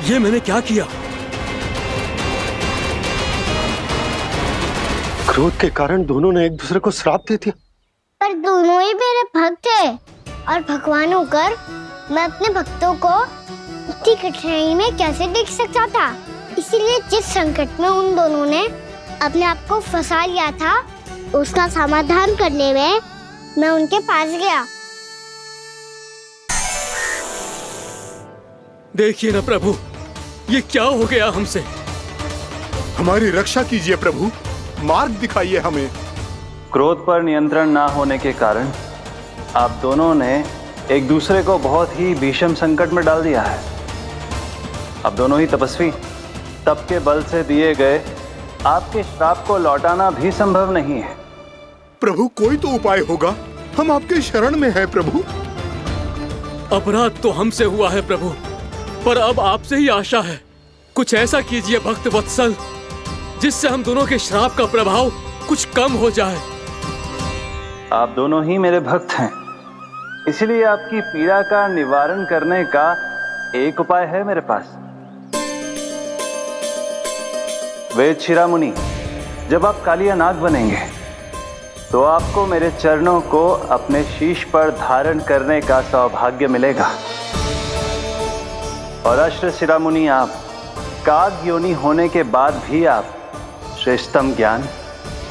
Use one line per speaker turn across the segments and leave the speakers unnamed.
ये मैंने क्या किया?
क्रोध के कारण दोनों ने एक दूसरे को श्राप दे दिया।
पर दोनों ही मेरे भक्त हैं और भगवान होकर मैं अपने भक्तों को इतनी कठिनाई में कैसे देख सकता था। इसीलिए जिस संकट में उन दोनों ने अपने आप को फंसा लिया था, उसका समाधान करने में मैं उनके पास गया।
देखिए ना प्रभु, ये क्या हो गया हमसे?
हमारी रक्षा कीजिए प्रभु, मार्ग दिखाइए हमें।
क्रोध पर नियंत्रण ना होने के कारण आप दोनों ने एक दूसरे को बहुत ही भीषण संकट में डाल दिया है। आप दोनों ही तपस्वी, तप के बल से दिए गए आपके श्राप को लौटाना भी संभव नहीं है।
प्रभु कोई तो उपाय होगा, हम आपके शरण में हैं प्रभु।
अपराध तो हमसे हुआ है प्रभु, पर अब आपसे ही आशा है। कुछ ऐसा कीजिए भक्त वत्सल, जिससे हम दोनों के श्राप का प्रभाव कुछ कम हो जाए।
आप दोनों ही मेरे भक्त हैं, इसलिए आपकी पीड़ा का निवारण करने का एक उपाय है मेरे पास। वेद शिरामुनि, जब आप कालिया नाग बनेंगे तो आपको मेरे चरणों को अपने शीश पर धारण करने का सौभाग्य मिलेगा। और अश्र शिरामुनि, आप काग योनि होने के बाद भी आप श्रेष्ठतम ज्ञान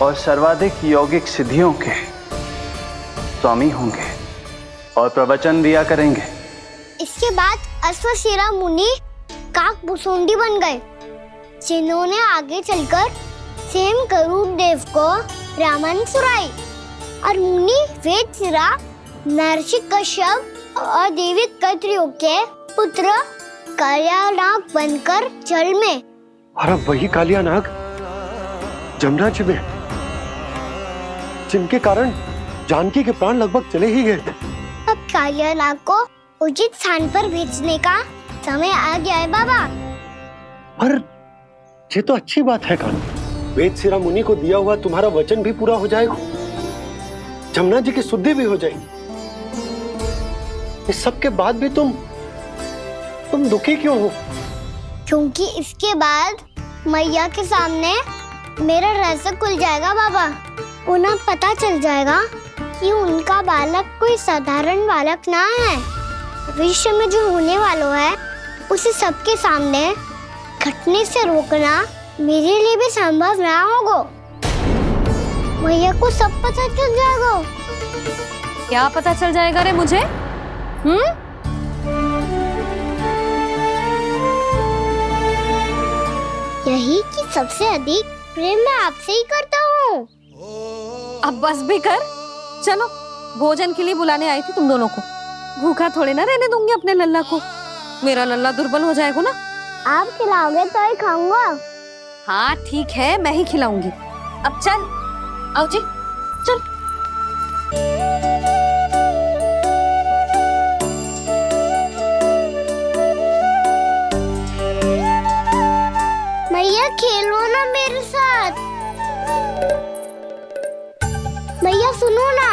और सर्वाधिक यौगिक सिद्धियों के स्वामी होंगे और प्रवचन दिया करेंगे।
इसके बाद अश्वशिरा मुनि काक भुसुंडी बन गए, जिन्होंने आगे चलकर सेम गरुड़ देव को रामायण सुनाई। और मुनि वेदशिरा महर्षि कश्यप और देवी कत्रियों के पुत्र कालिया नाग बनकर जल में।
और अब वही कालिया नाग जमुना जी में, जिनके कारण जानकी के प्राण लगभग चले ही गए थे।
अब कालिया नाग को उचित स्थान पर भेजने का समय आ गया है बाबा।
पर ये तो अच्छी बात है कान, वेद शिरा मुनि को दिया हुआ तुम्हारा वचन भी पूरा हो जाएगा, जमुना जी की शुद्धि भी हो जाएगी। इस सब के बाद भी तुम दुखी क्यों हो?
क्योंकि इसके बाद मैया के सामने मेरा रहस्य खुल जाएगा बाबा। उन्हें पता चल जाएगा कि उनका बालक कोई साधारण बालक ना है। भविष्य में जो होने वाला है उसे सबके सामने घटने से रोकना मेरे लिए भी संभव ना होगा। मैया को सब पता चल जाएगा।
क्या पता चल जाएगा रे मुझे?
यही कि सबसे अधिक प्रेम मैं आपसे ही करता हूँ।
अब बस भी कर, चलो भोजन के लिए बुलाने आई थी तुम दोनों को। भूखा थोड़े ना रहने दूंगी अपने लल्ला को, मेरा लल्ला दुर्बल हो जाएगा ना।
आप खिलाओगे तो ही खाऊंगा।
हाँ ठीक है, मैं ही खिलाऊंगी। अब चल, आओ जी, चल।
मैया खेलो ना मेरे साथ। मैया सुनो ना,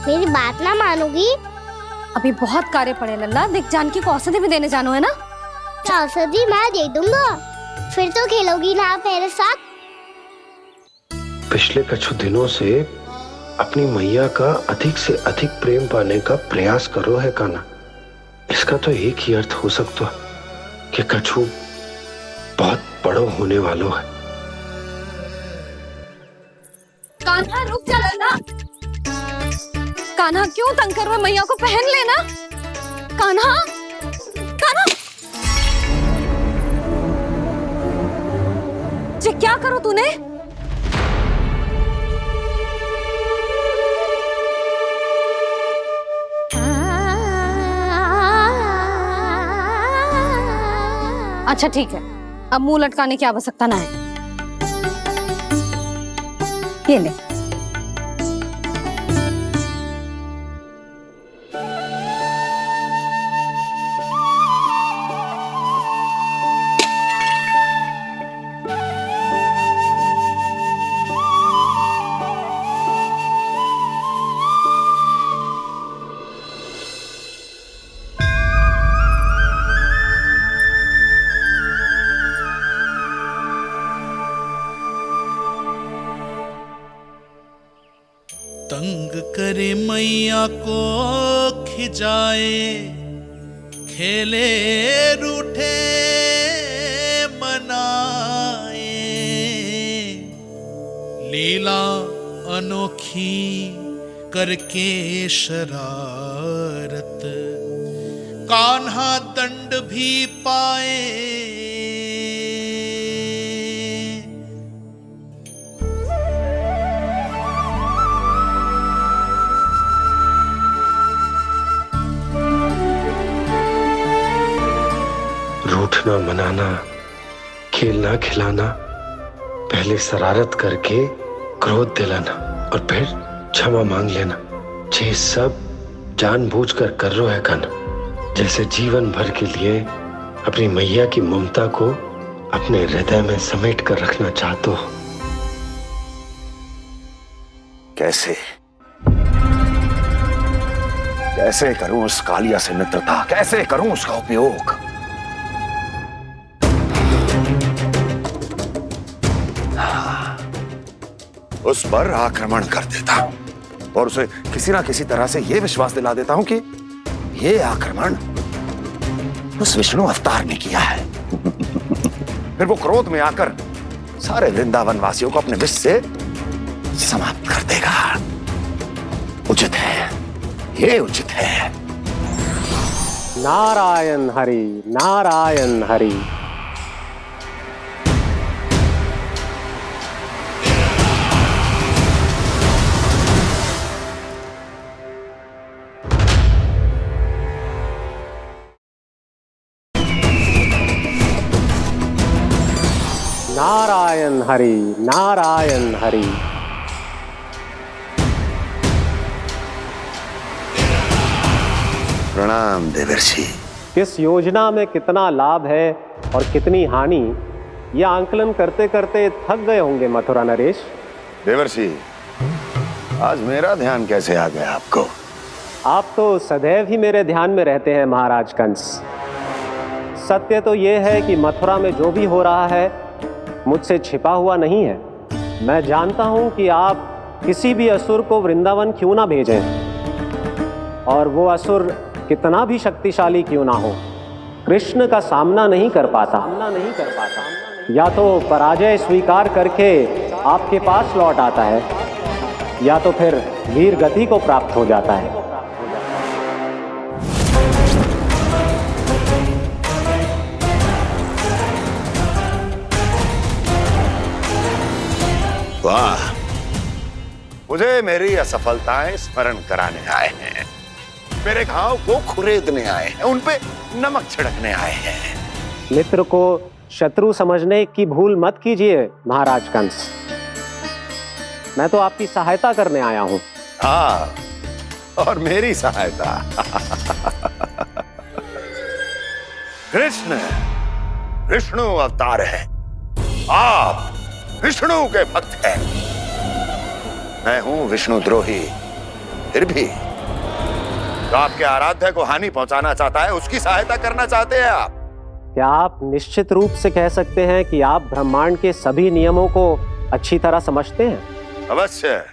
मेरी बात ना मानोगी?
अभी बहुत कार्य पड़े लल्ला, देख जानकी को औषधि भी देने जानो है ना।
औषधि मैं दे दूंगा, फिर तो खेलोगी ना आप मेरे साथ।
पिछले कुछ दिनों से अपनी मैया का अधिक से अधिक प्रेम पाने का प्रयास करो है काना। इसका तो एक ही अर्थ हो सकता है कि कछु बहुत बड़ो होने वालों है।
कान्हा रुक जा लल्ला। कान्हा क्यों तंग कर रहा है? मैया को पहन लेना। कान्हा, कान्हा, ये क्या करो तूने? अच्छा ठीक है, अब मुंह लटकाने की आवश्यकता ना है। ये ले।
करे मैया को खिजाए, खेले रूठे मनाए, लीला अनोखी करके शरारत, कान्हा दंड भी पाए।
रूठना मनाना, खेलना खिलाना, पहले शरारत करके क्रोध दिलाना और फिर क्षमा मांग लेना, ये सब जानबूझकर कर रहे है कान्हा। जैसे जीवन भर के लिए अपनी मैया की ममता को अपने हृदय में समेट कर रखना चाहते हो।
कैसे कैसे करूं उस कालिया से मित्रता, कैसे करूं उसका उपयोग? उस पर आक्रमण कर देता हूं और उसे किसी ना किसी तरह से यह विश्वास दिला देता हूं कि यह आक्रमण उस विष्णु अवतार ने किया है। फिर वो क्रोध में आकर सारे वृंदावन वासियों को अपने विष से समाप्त कर देगा। उचित है, ये उचित है।
नारायण हरि, नारायण हरि। नारायण हरि, नारायण हरि।
प्रणाम देवर्षि।
किस योजना में कितना लाभ है और कितनी हानि, यह आंकलन करते करते थक गए होंगे मथुरा नरेश।
देवर्षि, आज मेरा ध्यान कैसे आ गया आपको?
आप तो सदैव ही मेरे ध्यान में रहते हैं महाराज कंस। सत्य तो यह है कि मथुरा में जो भी हो रहा है मुझसे छिपा हुआ नहीं है। मैं जानता हूं कि आप किसी भी असुर को वृंदावन क्यों ना भेजें, और वो असुर कितना भी शक्तिशाली क्यों ना हो, कृष्ण का सामना नहीं कर पाता। या तो पराजय स्वीकार करके आपके पास लौट आता है, या तो फिर वीर गति को प्राप्त हो जाता है।
वाह, मुझे मेरी असफलताएं स्मरण कराने आए हैं, मेरे घाव को खुरेदने आए हैं, उन पे नमक छिड़कने आए हैं।
मित्र को शत्रु समझने की भूल मत कीजिए महाराज कंस। मैं तो आपकी सहायता करने आया हूं।
हाँ, और मेरी सहायता। कृष्ण विष्णु अवतार है, आप विष्णु के भक्त हैं। मैं हूं विष्णु द्रोही, फिर भी तो आपके आराध्य को हानि पहुंचाना चाहता है, उसकी सहायता करना चाहते हैं आप।
क्या आप निश्चित रूप से कह सकते हैं कि आप ब्रह्मांड के सभी नियमों को अच्छी तरह समझते हैं?
अवश्य।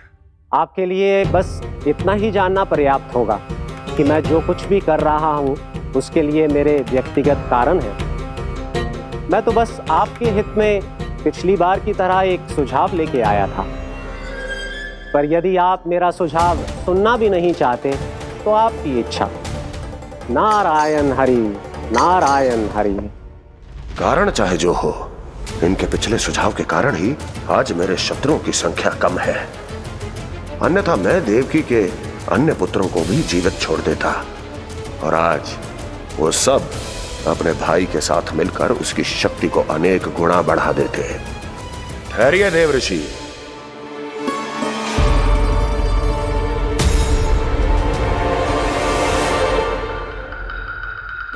आपके लिए बस इतना ही जानना पर्याप्त होगा कि मैं जो कुछ भी कर रहा हूं उसके लिए मेरे व्यक्तिगत कारण हैं। मैं तो बस आपके हित में पिछली बार की तरह एक सुझाव लेके आया था, पर यदि आप मेरा सुझाव सुनना भी नहीं चाहते तो आपकी इच्छा। नारायण हरि, नारायण हरि।
कारण चाहे जो हो, इनके पिछले सुझाव के कारण ही आज मेरे शत्रुओं की संख्या कम है। अन्यथा मैं देवकी के अन्य पुत्रों को भी जीवित छोड़ देता, और आज वो सब अपने भाई के साथ मिलकर उसकी शक्ति को अनेक गुना बढ़ा देते। ठहरिए देवर्षि।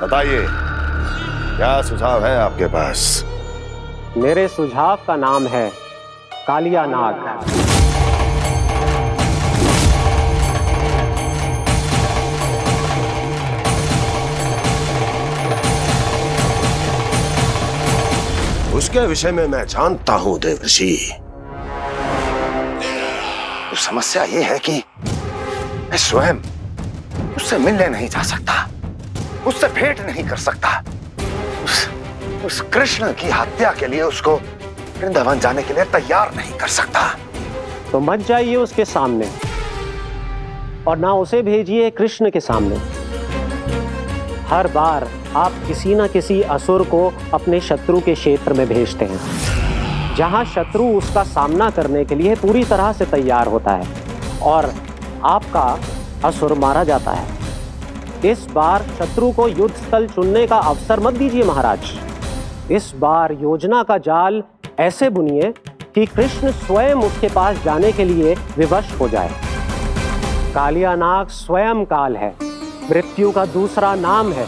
बताइए, क्या सुझाव है आपके पास?
मेरे सुझाव का नाम है कालिया नाग।
उसके विषय में मैं जानता हूं देवर्षि। तो समस्या यह है कि मैं स्वयं उससे मिलने नहीं जा सकता, उससे भेंट नहीं कर सकता, उस कृष्ण की हत्या के लिए उसको वृंदावन जाने के लिए तैयार नहीं कर सकता।
तो मत जाइए उसके सामने और ना उसे भेजिए कृष्ण के सामने। हर बार आप किसी ना किसी असुर को अपने शत्रु के क्षेत्र में भेजते हैं, जहां शत्रु उसका सामना करने के लिए पूरी तरह से तैयार होता है और आपका असुर मारा जाता है। इस बार शत्रु को युद्ध स्थल चुनने का अवसर मत दीजिए महाराज। इस बार योजना का जाल ऐसे बुनिए कि कृष्ण स्वयं उसके पास जाने के लिए विवश हो जाए। कालियानाग स्वयं काल है, मृत्यु का दूसरा नाम है।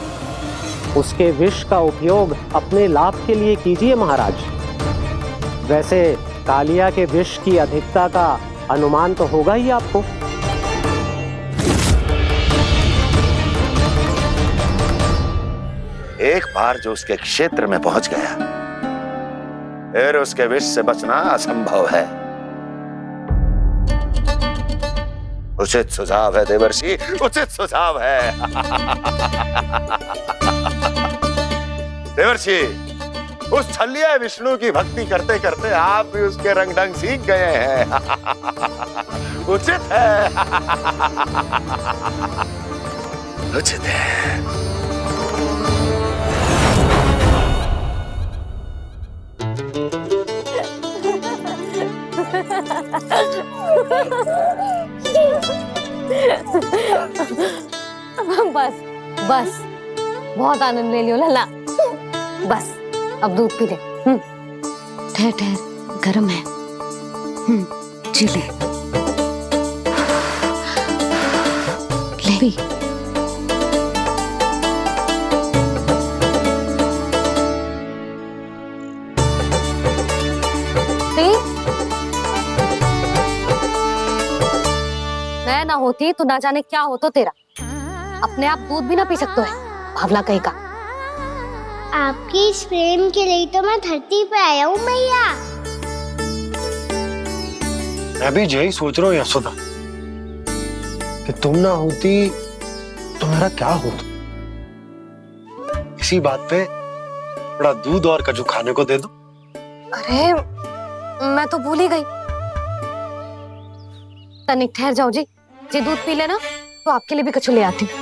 उसके विष का उपयोग अपने लाभ के लिए कीजिए महाराज। वैसे कालिया के विष की अधिकता का अनुमान तो होगा ही आपको।
एक बार जो उसके क्षेत्र में पहुंच गया, फिर उसके विष से बचना असंभव है। उचित सुझाव है देवर्षि, उचित सुझाव है। देवर्षि, उस छलिया विष्णु की भक्ति करते करते आप भी उसके रंग ढंग सीख गए हैं। उचित है, उचित है।
बस बस, बहुत आनंद ले लियो लल्ला। बस अब दूध पी ले।
ठहर ठहर, गर्म है। जी ले पी।
मैं ना होती तो ना जाने क्या होता तेरा। अपने आप दूध भी ना पी सकते है, भावला कहीं का।
आपकी इस प्रेम के लिए तो मैं धरती पे आया हूँ मैया।
मैं भी यही सोच रहा हूँ यशोदा कि तुम ना होती तो मेरा क्या होता। इसी बात पे थोड़ा दूध और कजू खाने को दे दो।
अरे मैं तो भूल ही गई। तनिक ठहर जाओ जी, दूध पी लेना तो आपके लिए भी कछु ले आती हूँ।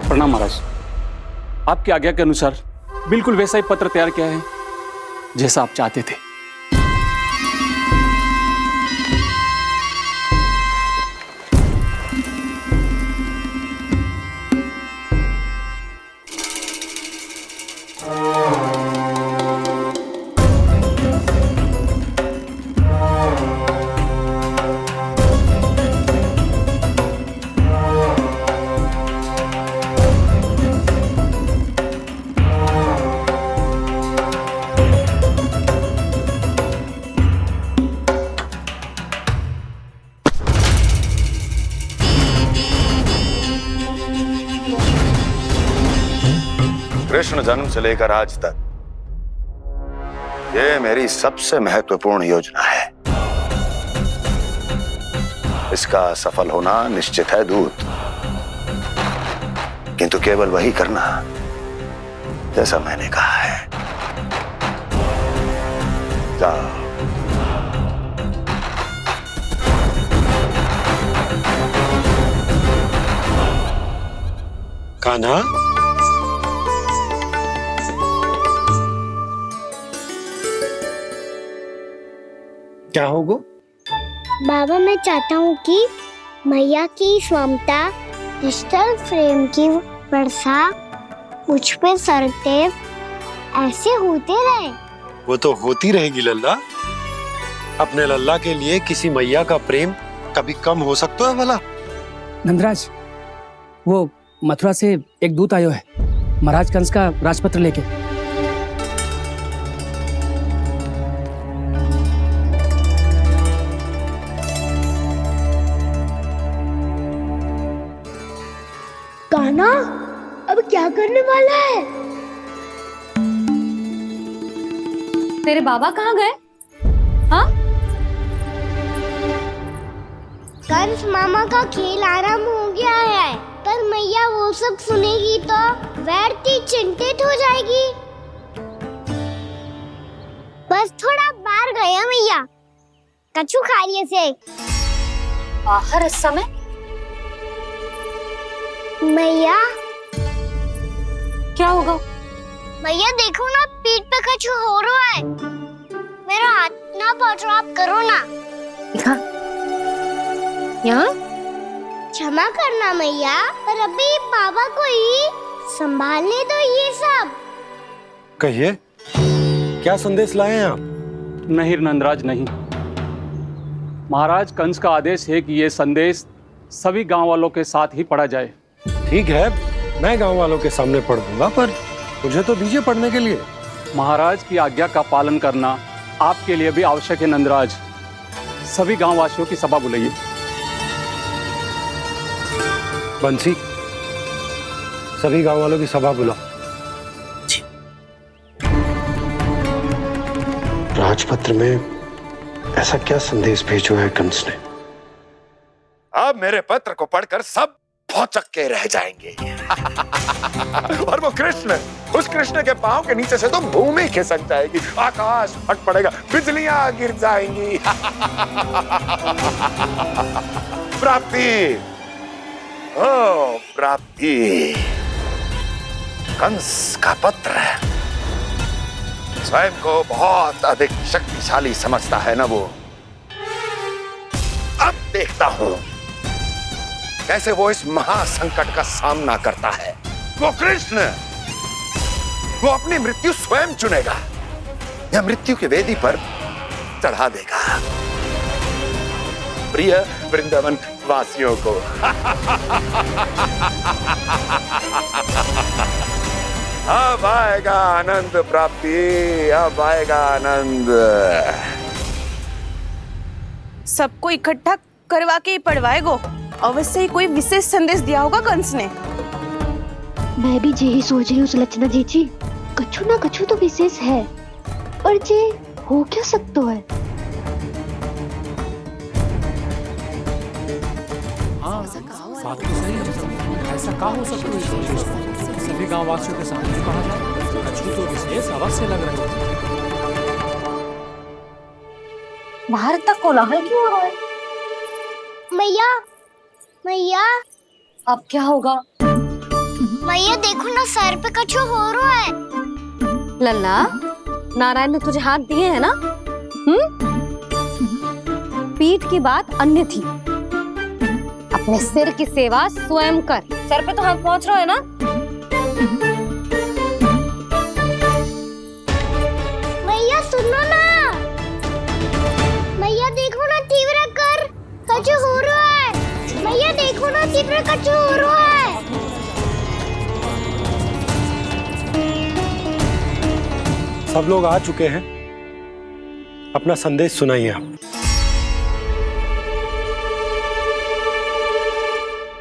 प्रणाम महाराज। आपकी आज्ञा के अनुसार बिल्कुल वैसा ही पत्र तैयार किया है जैसा आप चाहते थे।
कृष्ण जन्म से लेकर आज तक ये मेरी सबसे महत्वपूर्ण योजना है। इसका सफल होना निश्चित है दूत, किंतु केवल वही करना जैसा मैंने कहा है। जाओ।
कान्हा, क्या होगा?
बाबा मैं चाहता हूँ कि मैया की स्वमता क्रिस्टल फ्रेम की वर्षा मुझ पे सरते ऐसे होते रहे।
वो तो होती रहेगी लल्ला। अपने लल्ला के लिए किसी मैया का प्रेम कभी कम हो सकता है भला?
नंदराज, वो मथुरा से एक दूत आयो है महाराज कंस का राजपत्र लेके।
कान्हा अब क्या करने वाला है?
तेरे बाबा कहाँ गए? हाँ?
कंस मामा का खेल आरंभ हो गया है, पर मैया वो सब सुनेगी तो व्यर्थ चिंतित हो जाएगी। बस थोड़ा बाहर गया मैया, कछु खा रही से।
बाहर इस समय?
मैया
क्या होगा?
मैया देखो ना, पीठ पे कछु हो रहा है। मेरा हाथ ना पकड़ो, आप करो ना।
दिखा यहाँ।
क्षमा करना मैया, पर अभी बाबा को ही संभालने दो ये सब।
कहिए, क्या संदेश लाए हैं आप?
नहीं नंदराज, नहीं। महाराज कंस का आदेश है कि ये संदेश सभी गांव वालों के साथ ही पढ़ा जाए।
ठीक है, मैं गांव वालों के सामने पढ़ दूंगा, पर मुझे तो दीजिए पढ़ने के लिए।
महाराज की आज्ञा का पालन करना आपके लिए भी आवश्यक है नंदराज। सभी गांव वासियों की सभा बुलाइए।
बंसी, सभी गांव वालों की सभा बुलाओ। राजपत्र में ऐसा क्या संदेश भेजो है कंस ने?
अब मेरे पत्र को पढ़कर सब भौचक के रह जाएंगे। और वो कृष्ण, उस कृष्ण के पांव के नीचे से तो भूमि खिसक जाएगी, आकाश फट पड़ेगा, बिजलियां गिर जाएंगी। प्राप्ति, ओ प्राप्ति, कंस का पत्र। स्वयं को बहुत अधिक शक्तिशाली समझता है ना वो। अब देखता हूं कैसे वो इस महासंकट का सामना करता है। वो कृष्ण, वो अपनी मृत्यु स्वयं चुनेगा या मृत्यु की वेदी पर चढ़ा देगा प्रिय वृंदावन वासियों को। अब आएगा आनंद प्राप्ति, अब आएगा आनंद।
सबको इकट्ठा करवा के ही पढ़वाएगो। अवश्य ही कोई विशेष संदेश दिया होगा कंस ने।
मैं भी यही सोच रही हूँ सुलक्षणा जी, कछु ना कछु तो विशेष है, पर जे हो क्या सकता है?
हाँ, बात तो सही है। ऐसा क्या हो सकता है? सभी गांव वासियों के सामने कहा जाए, कछु तो विशेष अवश्य लग रहा है।
बाहर तक कोलाहल क्यों हो रहा है?
मैया, मैया,
अब क्या होगा?
मैया देखो ना, सर पे कछु हो रहा है।
लल्ला, नारायण ने तुझे हाथ दिए हैं ना? पीठ की बात अन्य थी। अपने सिर की सेवा स्वयं कर। सर पे तो हाथ पहुंच रहा है ना?
मैया सुनो ना, मैया देखो ना, तीव्र कर कछु हो रहा है। मैया देखो ना, तीव्र कछु हो रहा है।
सब लोग आ चुके हैं, अपना संदेश सुनाइए आप।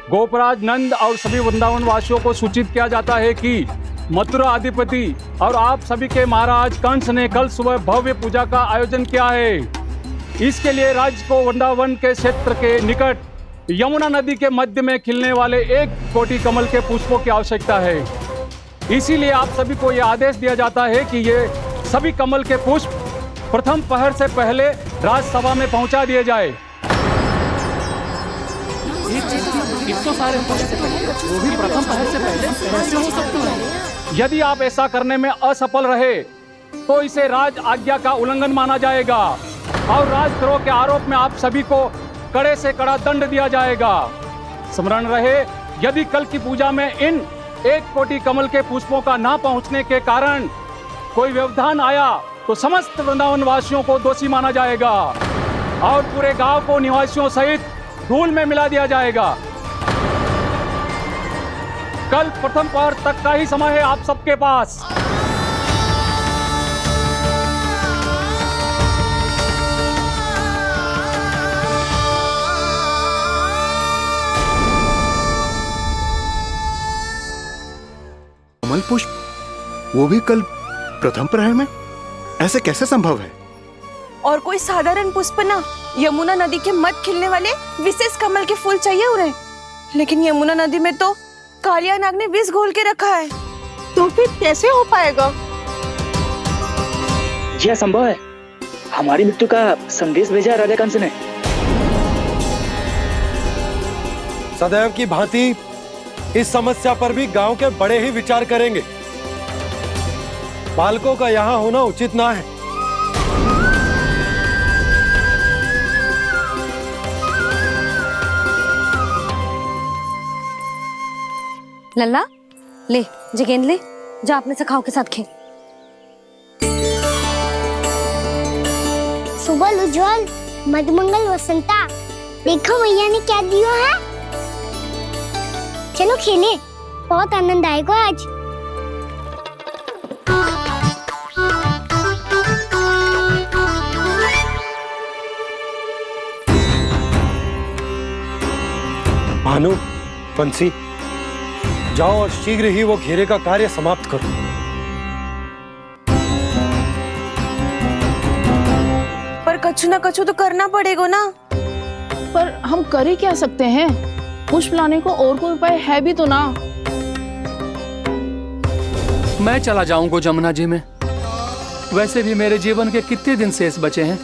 गोपराज नंद और सभी वृंदावन वासियों को सूचित किया जाता है कि मथुरा अधिपति और आप सभी के महाराज कंस ने कल सुबह भव्य पूजा का आयोजन किया है। इसके लिए राज्य को वृंदावन के क्षेत्र के निकट यमुना नदी के मध्य में खिलने वाले 1 कोटि कमल के पुष्पों की आवश्यकता है। इसीलिए आप सभी को यह आदेश दिया जाता है कि ये सभी कमल के पुष्प प्रथम पहर से पहले राजसभा में पहुंचा दिए जाए।
तो सारे वो भी प्रथम पहर से पहले कैसे हो सकता है?
यदि आप ऐसा करने में असफल रहे तो इसे राज आज्ञा का उल्लंघन माना जाएगा और राजद्रोह के आरोप में आप सभी को कड़े से कड़ा दंड दिया जाएगा। स्मरण रहे, यदि कल की पूजा में इन 1 कोटि कमल के पुष्पों का ना पहुंचने के कारण कोई व्यवधान आया तो समस्त वृंदावन वासियों को दोषी माना जाएगा और पूरे गांव को निवासियों सहित धूल में मिला दिया जाएगा। कल प्रथम पहर तक का ही समय है आप सबके पास।
कमल पुष्प, वो भी कल प्रथम प्रहर में? ऐसे कैसे संभव है?
और कोई साधारण पुष्प ना, यमुना नदी के मध्य खिलने वाले विशेष कमल के फूल चाहिए उन्हें। लेकिन यमुना नदी में तो कालिया नाग ने विष घोल के रखा है, तो फिर कैसे हो पाएगा?
यह संभव है। हमारी मृत्यु का संदेश भेजा राजा कंस ने।
सदैव की भांति इस समस्या पर भी गांव के बड़े ही विचार करेंगे। बालकों का यहाँ होना उचित ना है।
लल्ला ले, जे गेंद ले, जा अपने सखाओं के साथ खेल।
सुबह उज्जवल, मधुमंगल वसंता, देखो मैया ने क्या दिया है। चलो खेले, बहुत आनंद आएगा आज।
भानु, बंसी, जाओ और शीघ्र ही वो घेरे का कार्य समाप्त करो।
पर कछु ना कछु तो करना पड़ेगा ना।
पर हम कर ही क्या सकते हैं? पुष्प लाने को और कोई उपाय है भी तो ना।
मैं चला जाऊंगा जमुना जी में। वैसे भी मेरे जीवन के कितने दिन शेष बचे हैं।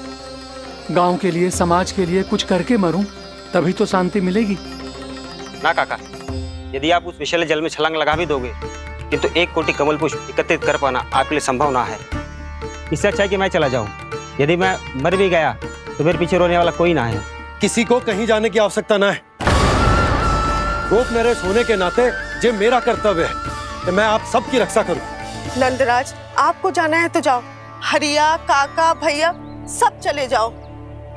गांव के लिए, समाज के लिए कुछ करके मरूं, तभी तो शांति मिलेगी।
ना काका, यदि आप उस विषैले जल में छलांग लगा भी दोगे, किंतु 1 कोटि कमल पुष्प एकत्रित कर पाना आपके लिए संभव ना है। इससे अच्छा है कि मैं चला जाऊं। यदि मैं मर भी गया तो मेरे पीछे रोने वाला कोई ना है।
किसी को कहीं जाने की आवश्यकता ना है। गोप नरेश होने के नाते ये मेरा कर्तव्य है कि मैं आप सबकी रक्षा करूं।
नंदराज, आपको जाना है तो जाओ। हरिया, काका, भैया सब चले जाओ।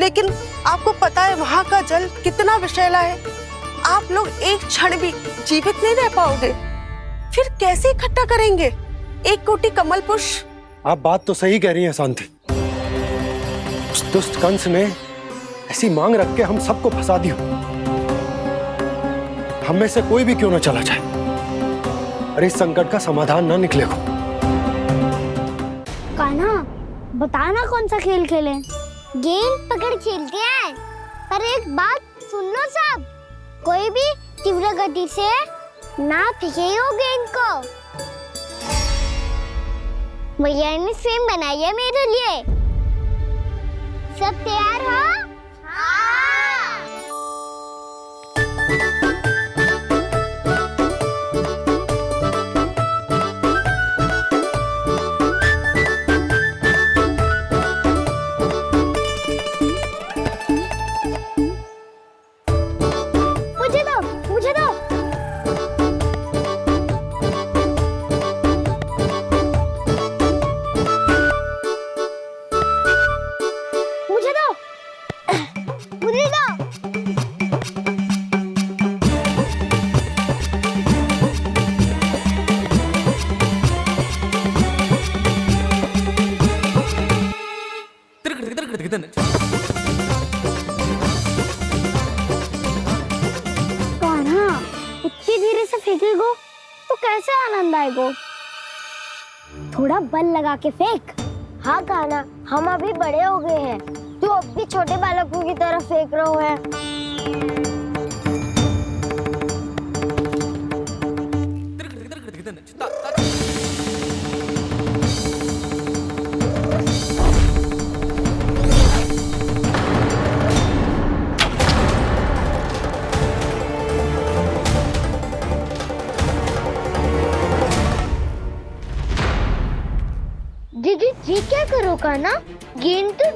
लेकिन आपको पता है वहाँ का जल कितना विषैला है। आप लोग एक क्षण भी जीवित नहीं रह पाओगे। फिर कैसे इकट्ठा करेंगे 1 कोटि कमल पुष्प?
आप बात तो सही कह रही हैं शांति। उस दुष्ट कंस ने ऐसी मांग रख के हम सबको फंसा दिया। हम में से कोई भी क्यों ना चला जाए और इस संकट का समाधान ना निकले को।
कान्हा, बताना कौन सा खेल खेलें? गेंद पकड़ खेलते हैं। पर एक बात सुन लो सब, कोई भी तीव्र गति से ना फेंकेगा गेंद को। भैया ने फ्रेम बनाई है मेरे लिए। सब तैयार हो? मुझे दो, मुझे दो। मुझे दो, मुझे दो। कान्हा, इतनी धीरे से फेंकेगो तो कैसे आनंद आएगो? थोड़ा बल लगा के फेंक। हाँ कान्हा, हम अभी बड़े हो गए हैं, तू अब भी छोटे बालकों की तरह फेंक रहा है। दीदी जी क्या करो कान्हा? गेंद तो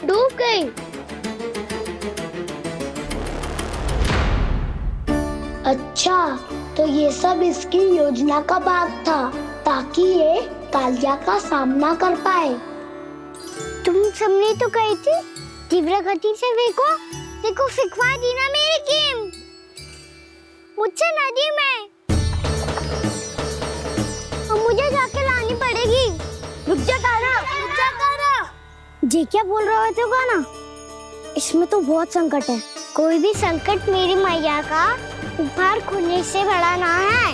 डूब गई। अच्छा, तो ये सब इसकी योजना का भाग था ताकि ये कालिया का सामना कर पाए। तुम सबने तो कही थी तीव्र गति से फेंको। देखो फिकवा दी ना मेरी गेम। मुझसे नदी में। अब मुझे जाके लानी पड़ेगी। रुक जा कान्हा, रुक जा कान्हा। जी क्या बोल रहे थे कान्हा? इसमें तो बहुत संकट है। कोई भी संकट मेरी मैया का उपहार खोने से बड़ा ना है।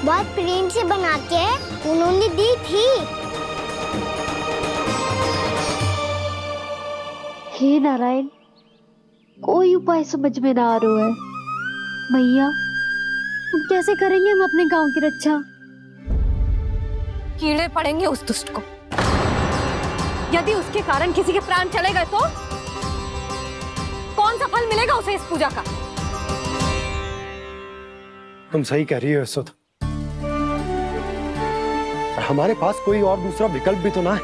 बहुत प्रेम से बना के उन्होंने दी थी।
हे नारायण, कोई उपाय समझ में ना आ रहा है। मैया, हम कैसे करेंगे हम अपने गांव की रक्षा?
कीड़े पड़ेंगे उस दुष्ट को। यदि उसके कारण किसी के प्राण चले गए तो कौन सा फल मिलेगा उसे इस पूजा का?
तुम सही कह रही हो यशोदा। हमारे पास कोई और दूसरा विकल्प भी तो ना है।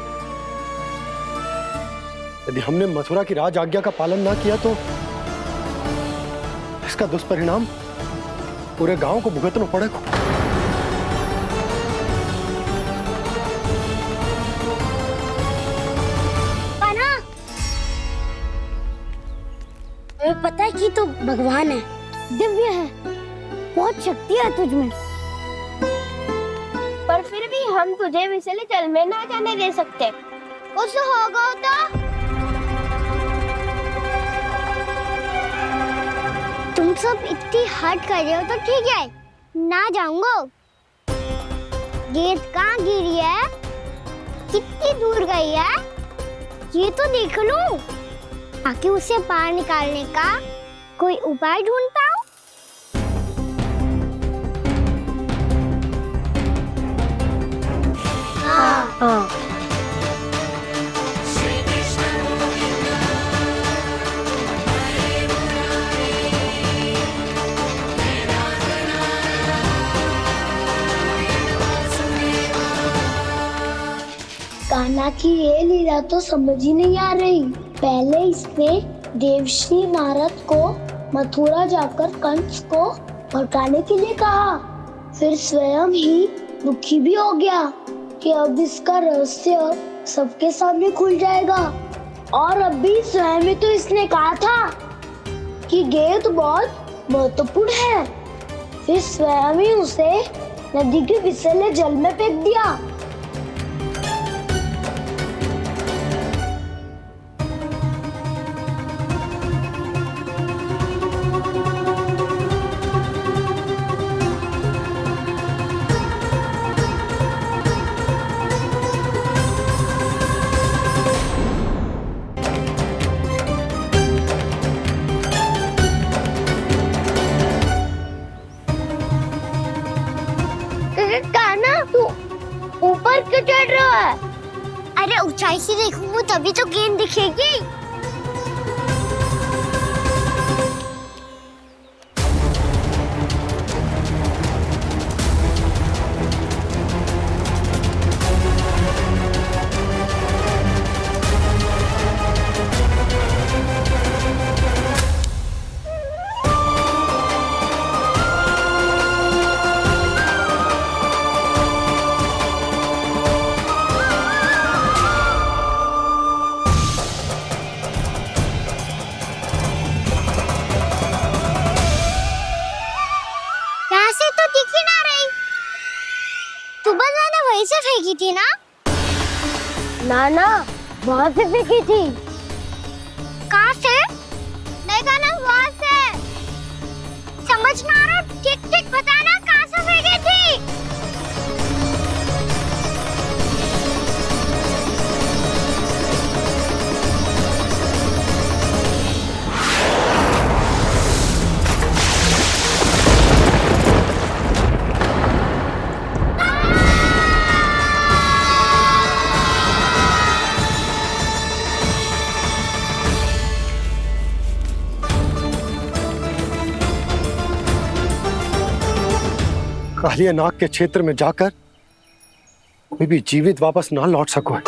यदि हमने मथुरा की राज आज्ञा का पालन ना किया तो इसका दुष्परिणाम पूरे गांव को भुगतना पड़ेगा।
तुम्हें पता है कि तू भगवान है, दिव्य है, बहुत शक्ति है तुझमें, पर फिर भी हम तुझे विषैले जल में ना जाने दे सकते। कुछ होगा तो तुम सब इतनी हट कर रहे हो तो ठीक है, ना जाऊंगा। गेंद कहाँ गिरी है, कितनी दूर गई है, ये तो देख लूं, ताकि उसे बाहर निकालने का कोई उपाय ढूंढ पाऊं। हाँ। कान्हा की ये लीला तो समझ ही नहीं आ रही। पहले इसने देवश्री नारद को मथुरा जाकर कंस को भड़काने के लिए कहा, फिर स्वयं ही दुखी भी हो गया कि अब इसका रहस्य सबके सामने खुल जाएगा। और अभी स्वयं में तो इसने कहा था कि गेंद बहुत महत्वपूर्ण है, फिर स्वयं ही उसे नदी के विषैले जल में फेंक दिया। ऊपर क्यों चढ़ रहा है? अरे ऊंचाई से देखूंगा तभी तो गेंद दिखेगी। से फेंकी थी ना? ना वहाँ से फेंकी थी। कहाँ से? देखा ना वहाँ से। समझ ना आ रहा, ठीक बताना कहाँ से फेंकी थी?
कालिया नाग के क्षेत्र में जाकर कोई भी जीवित वापस ना लौट सको।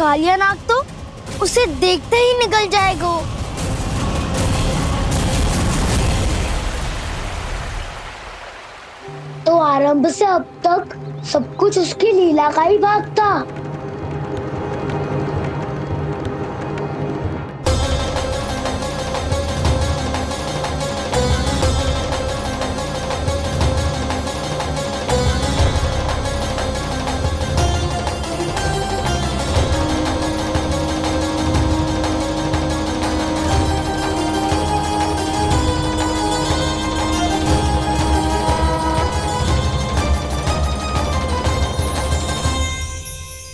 कालिया नाग तो उसे देखते ही निकल जाएगा। तो आरंभ से अब तक सब कुछ उसकी लीला का ही भाग था।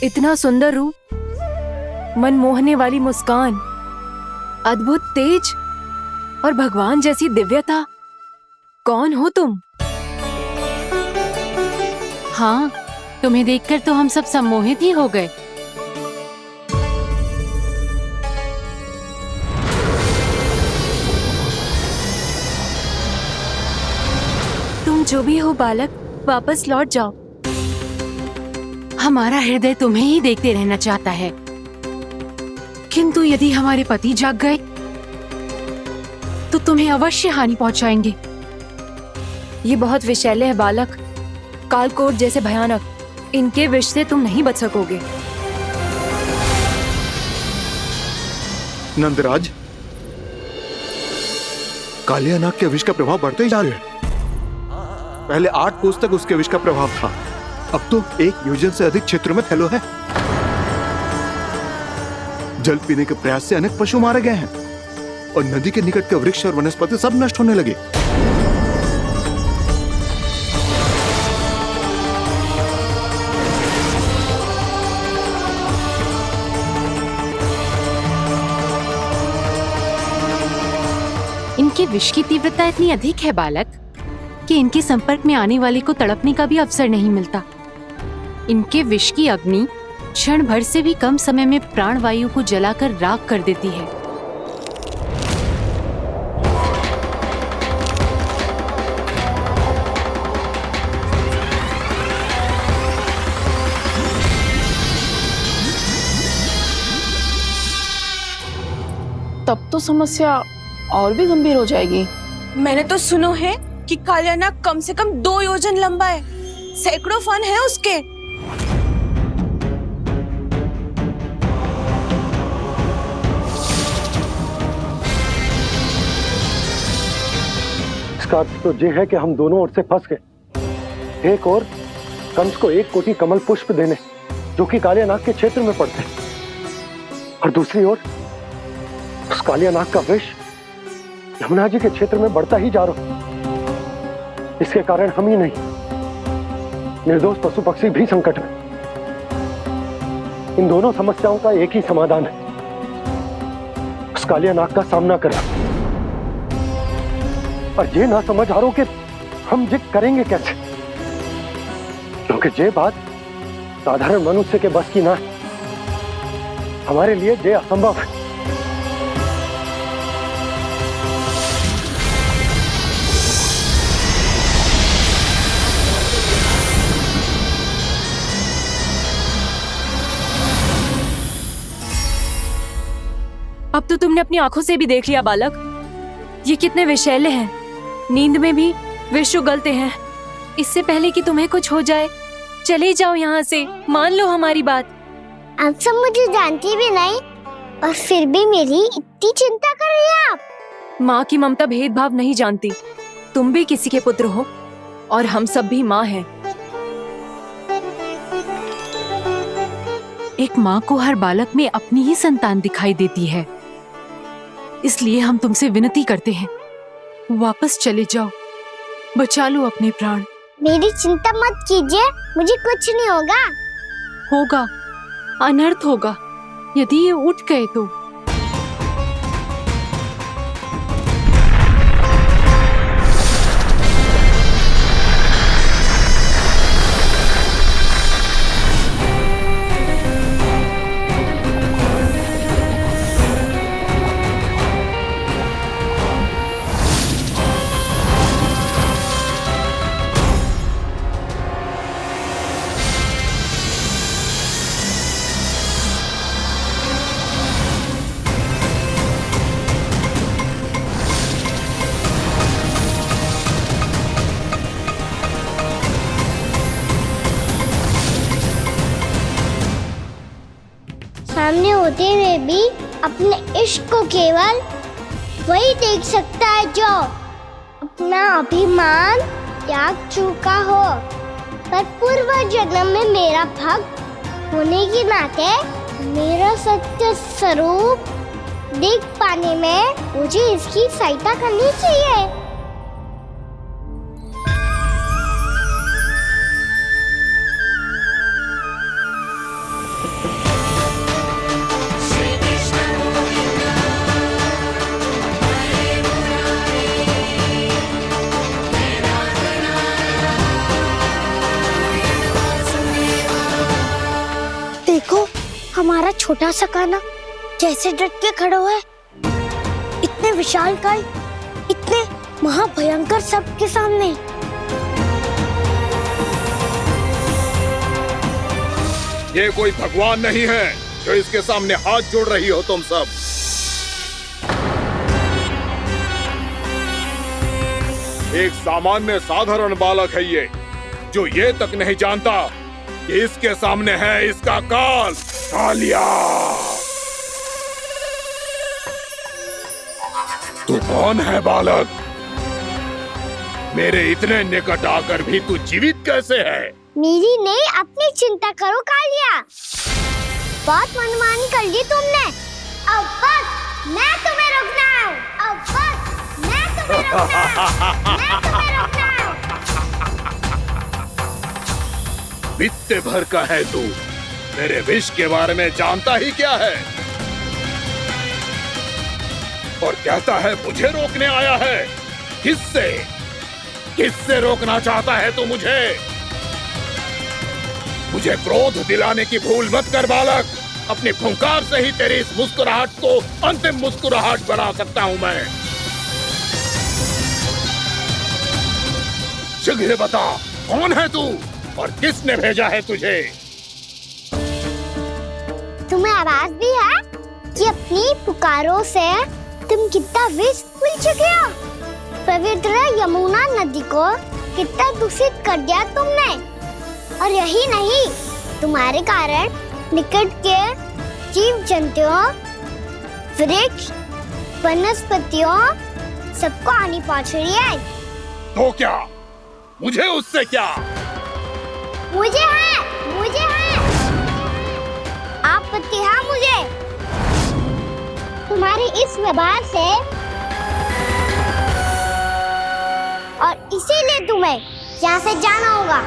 इतना सुंदर रूप, मन मोहने वाली मुस्कान, अद्भुत तेज और भगवान जैसी दिव्यता। कौन हो तुम?
हाँ, तुम्हें देखकर तो हम सब सम्मोहित ही हो गए।
तुम जो भी हो बालक, वापस लौट जाओ।
हमारा हृदय तुम्हें ही देखते रहना चाहता है, किंतु यदि हमारे पति जाग गए तो तुम्हें अवश्य हानि पहुंचाएंगे।
ये बहुत विषैले है बालक, कालकोट जैसे भयानक। इनके विष से तुम नहीं बच सकोगे।
नंदराज, कालिया नाग के विष का प्रभाव बढ़ते ही जा रहा है। पहले 8 कोस तक उसके विष का प्रभाव था, अब तो 1 योजन से अधिक क्षेत्र में फैलो है। जल पीने के प्रयास से अनेक पशु मारे गए हैं और नदी के निकट के वृक्ष और वनस्पति सब नष्ट होने लगे।
इनके विष की तीव्रता इतनी अधिक है बालक कि इनके संपर्क में आने वाले को तड़पने का भी अवसर नहीं मिलता। इनके विष की अग्नि क्षण भर से भी कम समय में प्राण वायु को जलाकर राख कर देती है।
तब तो समस्या और भी गंभीर हो जाएगी।
मैंने तो सुनो है कि कालिया नाग कम से कम 2 योजन लंबा है, सैकड़ों फन है उसके।
इसका अर्थ तो ये है कि हम दोनों ओर से फंस गए। एक और कंस को 1 कोटि कमल पुष्प देने जो कि कालिया नाग के क्षेत्र में पड़ते, और दूसरी ओर उस कालिया नाग का विष यमुना जी के क्षेत्र में बढ़ता ही जा रहा। इसके कारण हम ही नहीं, निर्दोष पशु पक्षी भी संकट में। इन दोनों समस्याओं का एक ही समाधान है, उस कालिया नाग का सामना करना। और ये ना समझ आ रहा कि हम ये करेंगे कैसे, क्योंकि ये बात साधारण मनुष्य के बस की ना है। हमारे लिए ये असंभव है।
अब तो तुमने अपनी आंखों से भी देख लिया बालक, ये कितने विषैले हैं। नींद में भी विष उगलते हैं। इससे पहले कि तुम्हें कुछ हो जाए, चले जाओ यहाँ से, मान लो हमारी बात।
आप सब मुझे जानती भी नहीं और फिर भी मेरी इतनी चिंता कर रही हैं आप।
माँ की ममता भेदभाव नहीं जानती। तुम भी किसी के पुत्र हो और हम सब भी माँ हैं।
एक माँ को हर बालक में अपनी ही संतान दिखाई देती है, इसलिए हम तुमसे विनती करते हैं, वापस चले जाओ, बचा लो अपने प्राण।
मेरी चिंता मत कीजिए, मुझे कुछ नहीं होगा।
होगा, अनर्थ होगा यदि ये उठ गए तो।
सामने होते हुए भी अपने इश्क को केवल वही देख सकता है जो अपना अभिमान त्याग चुका हो। पर पूर्व जन्म में मेरा भक्त होने के नाते मेरा सत्य स्वरूप देख पाने में मुझे इसकी सहायता करनी चाहिए। देखो हमारा छोटा सा कान्हा कैसे डट के खड़ा हुआ है, इतने विशालकाय, इतने महाभयंकर सबके सामने।
ये कोई भगवान नहीं है जो इसके सामने हाथ जोड़ रही हो तुम सब। एक सामान्य साधारण बालक है ये, जो ये तक नहीं जानता कि इसके सामने है इसका काल, कालिया। तू कौन है बालक? मेरे इतने निकट आकर भी तू जीवित कैसे है?
मेरी नहीं, अपनी चिंता करो कालिया। बहुत मनमानी कर ली तुमने। अब बस मैं तुम्हें रोकना हूँ। अब बस मैं तुम्हें रोकना हूँ।
बित्ते भर का है तू, मेरे विष के बारे में जानता ही क्या है? और कहता है मुझे रोकने आया है। किससे? किससे रोकना चाहता है तू मुझे? मुझे क्रोध दिलाने की भूल मत कर बालक। अपनी फुंकार से ही तेरी इस मुस्कुराहट को अंतिम मुस्कुराहट बना सकता हूं मैं। शीघ्र बता, कौन है तू और किसने भेजा है तुझे?
तुम्हें आवाज भी है कि अपनी पुकारों से तुम कितना विष भूल चुके हो। पवित्र यमुना नदी को कितना दूषित कर दिया तुमने। और यही नहीं, तुम्हारे कारण निकट के जीव जंतुओं, वृक्ष, वनस्पतियों सबको हानि पहुंच रही है।
तो क्या? मुझे उससे क्या?
मुझे है आपत्ति है मुझे तुम्हारे इस व्यवहार से, और इसीलिए तुम्हें यहाँ से जाना होगा।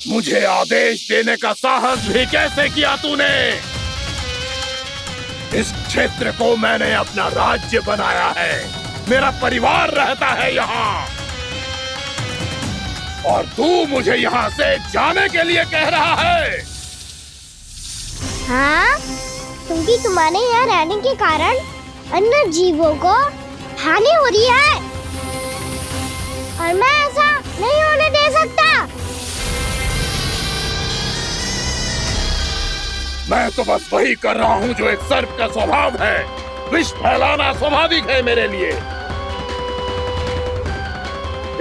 मुझे आदेश देने का साहस भी कैसे किया तूने? इस क्षेत्र को मैंने अपना राज्य बनाया है, मेरा परिवार रहता है यहाँ, और तू मुझे यहाँ से जाने के लिए कह रहा है?
हाँ, क्योंकि तुम्हारे यहाँ रहने के कारण अन्य जीवों को हानि हो रही है, और मैं ऐसा नहीं होने दे सकता।
मैं तो बस वही कर रहा हूँ जो एक सर्प का स्वभाव है। विष फैलाना स्वाभाविक है मेरे लिए,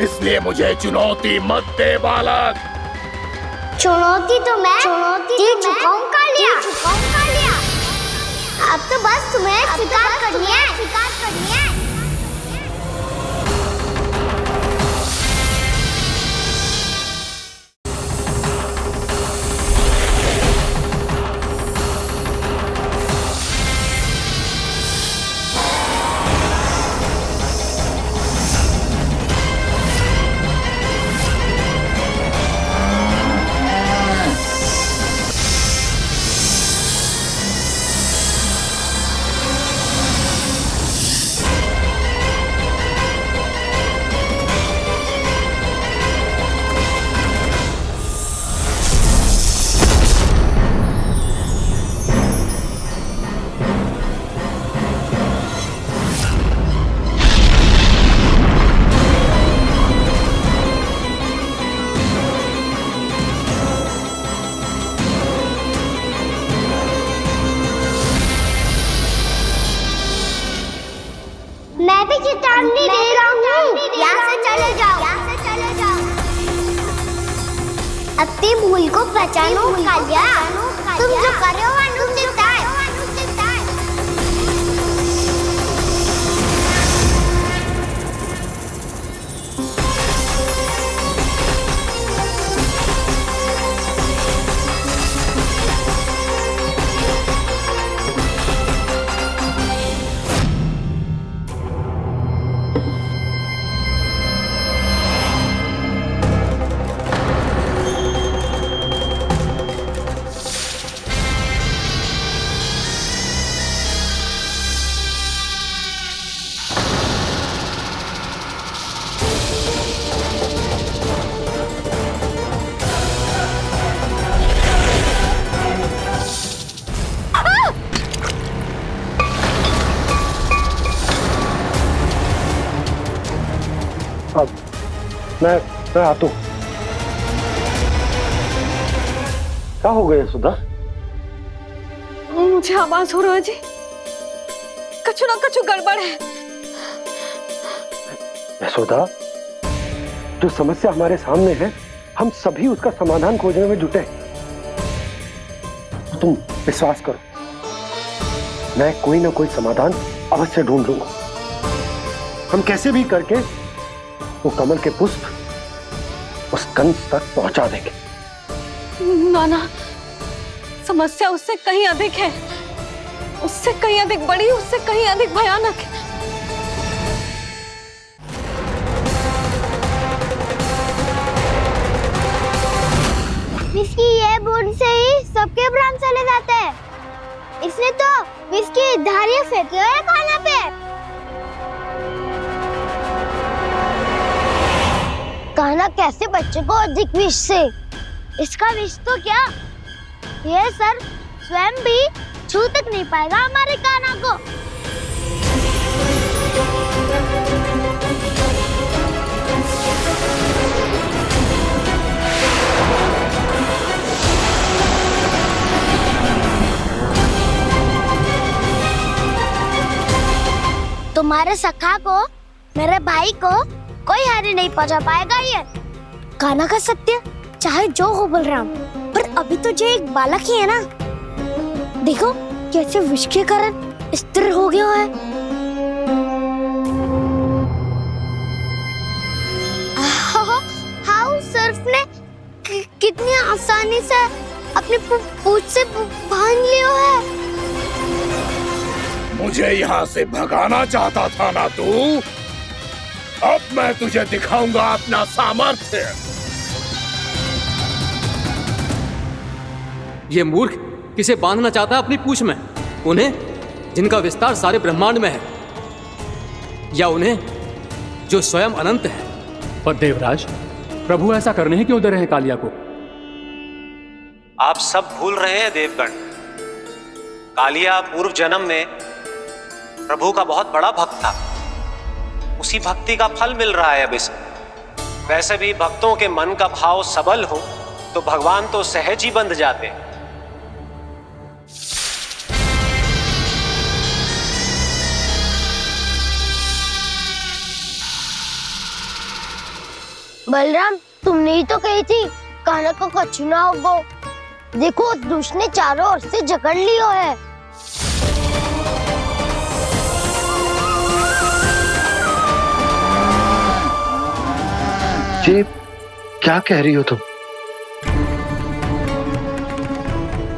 इसलिए मुझे चुनौती मत दे बालक।
चुनौती तो मैं दे चुका हूँ कालिया। अब तो बस तुम्हें स्वीकार करनी है। नहीं दे रहा हूँ। यहाँ से चले जाओ। अपनी भूल को पहचानो कालिया। तुम जो कर रहे हो अनुचित है।
मैं आता हूँ। क्या हो गया सुधा?
मुझे आवाज हो रहा है जी, कछु ना कछु गड़बड़ है।
यशोदा, जो समस्या हमारे सामने है, हम सभी उसका समाधान खोजने में जुटे। तुम विश्वास करो, मैं कोई ना कोई समाधान अवश्य ढूंढ लूंगा। हम कैसे भी करके वो कमल के पुष्प उस कंस तक पहुंचा देंगे।
नाना, समस्या उससे कहीं अधिक है, उससे कहीं अधिक बड़ी, उससे कहीं अधिक भयानक है।
विस्की ये बूंद से ही सबके प्राण चले जाते हैं। इसने तो विस्की धारियां फेंकी है खाना पे। कान्हा कैसे बच्चे को अधिक विष से? इसका विष तो क्या, ये सर स्वयं भी छू तक नहीं पाएगा हमारे कान्हा को। तुम्हारे सखा को, मेरे भाई को कोई हानि नहीं पहुंचा पाएगा। ये कान्हा का सत्य चाहे जो हो बलराम, पर अभी तो जो एक बालक ही है ना। देखो कैसे विष के कारण स्थिर हो गया है। हाउ सर्फ ने कितनी आसानी से अपनी पूंछ से बांध लिया है।
मुझे यहाँ से भगाना चाहता था ना तू? अब मैं तुझे दिखाऊंगा अपना सामर्थ्य।
ये मूर्ख किसे बांधना चाहता है अपनी पूंछ में? उन्हें जिनका विस्तार सारे ब्रह्मांड में है, या उन्हें जो स्वयं अनंत है?
पर देवराज, प्रभु ऐसा करने ही क्यों दे रहे हैं कालिया को?
आप सब भूल रहे हैं देवगण, कालिया पूर्व जन्म में प्रभु का बहुत बड़ा भक्त था। उसी भक्ति का फल मिल रहा है अब इसे। वैसे भी भक्तों के मन का भाव सबल हो तो भगवान तो सहज ही बंध जाते हैं।
बलराम, तुमने ही तो कही थी कान्हा को कछु ना होगो। देखो उस दुष्ट ने चारों ओर से जकड़ लियो है।
ये क्या कह रही हो तुम?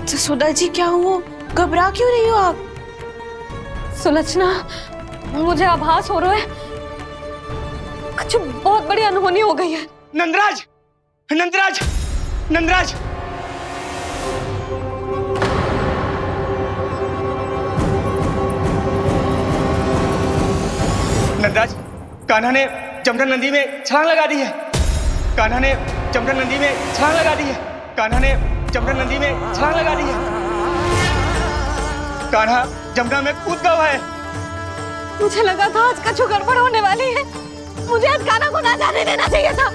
जसोदा जी, क्या हुआ? घबरा क्यों रही हो आप?
सुलक्षणा, मुझे आभास हो रहा है कुछ बहुत बड़ी अनहोनी हो गई है।
नंदराज, नंदराज, नंदराज! नंदराज, कान्हा ने जमदग्नि नदी में छलांग लगा दी है। कान्हा ने जमदग्नि नदी में छलांग लगा दी है। कान्हा ने जमदग्नि नदी में छलांग लगा दी है। कान्हा जमुना में कूद गया है।
मुझे लगा था आज कछु गड़बड़ होने वाली है। मुझे आज कान्हा को ना जाने देना चाहिए था।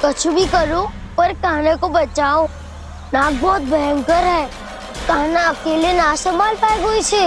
कुछ भी करो पर कान्हा को बचाओ। नाग बहुत भयंकर है, कान्हा अकेले ना संभाल पाएगा इसे।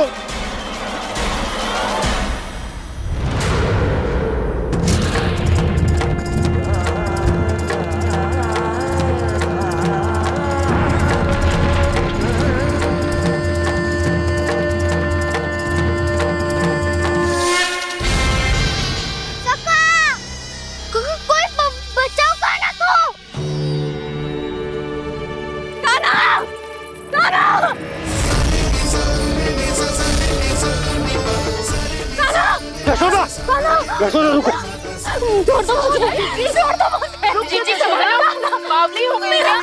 यशोदा रुको।
छोड़ दो मुझे, प्लीज छोड़ दो मुझे। जीजी संभालो, बावली हो गई है।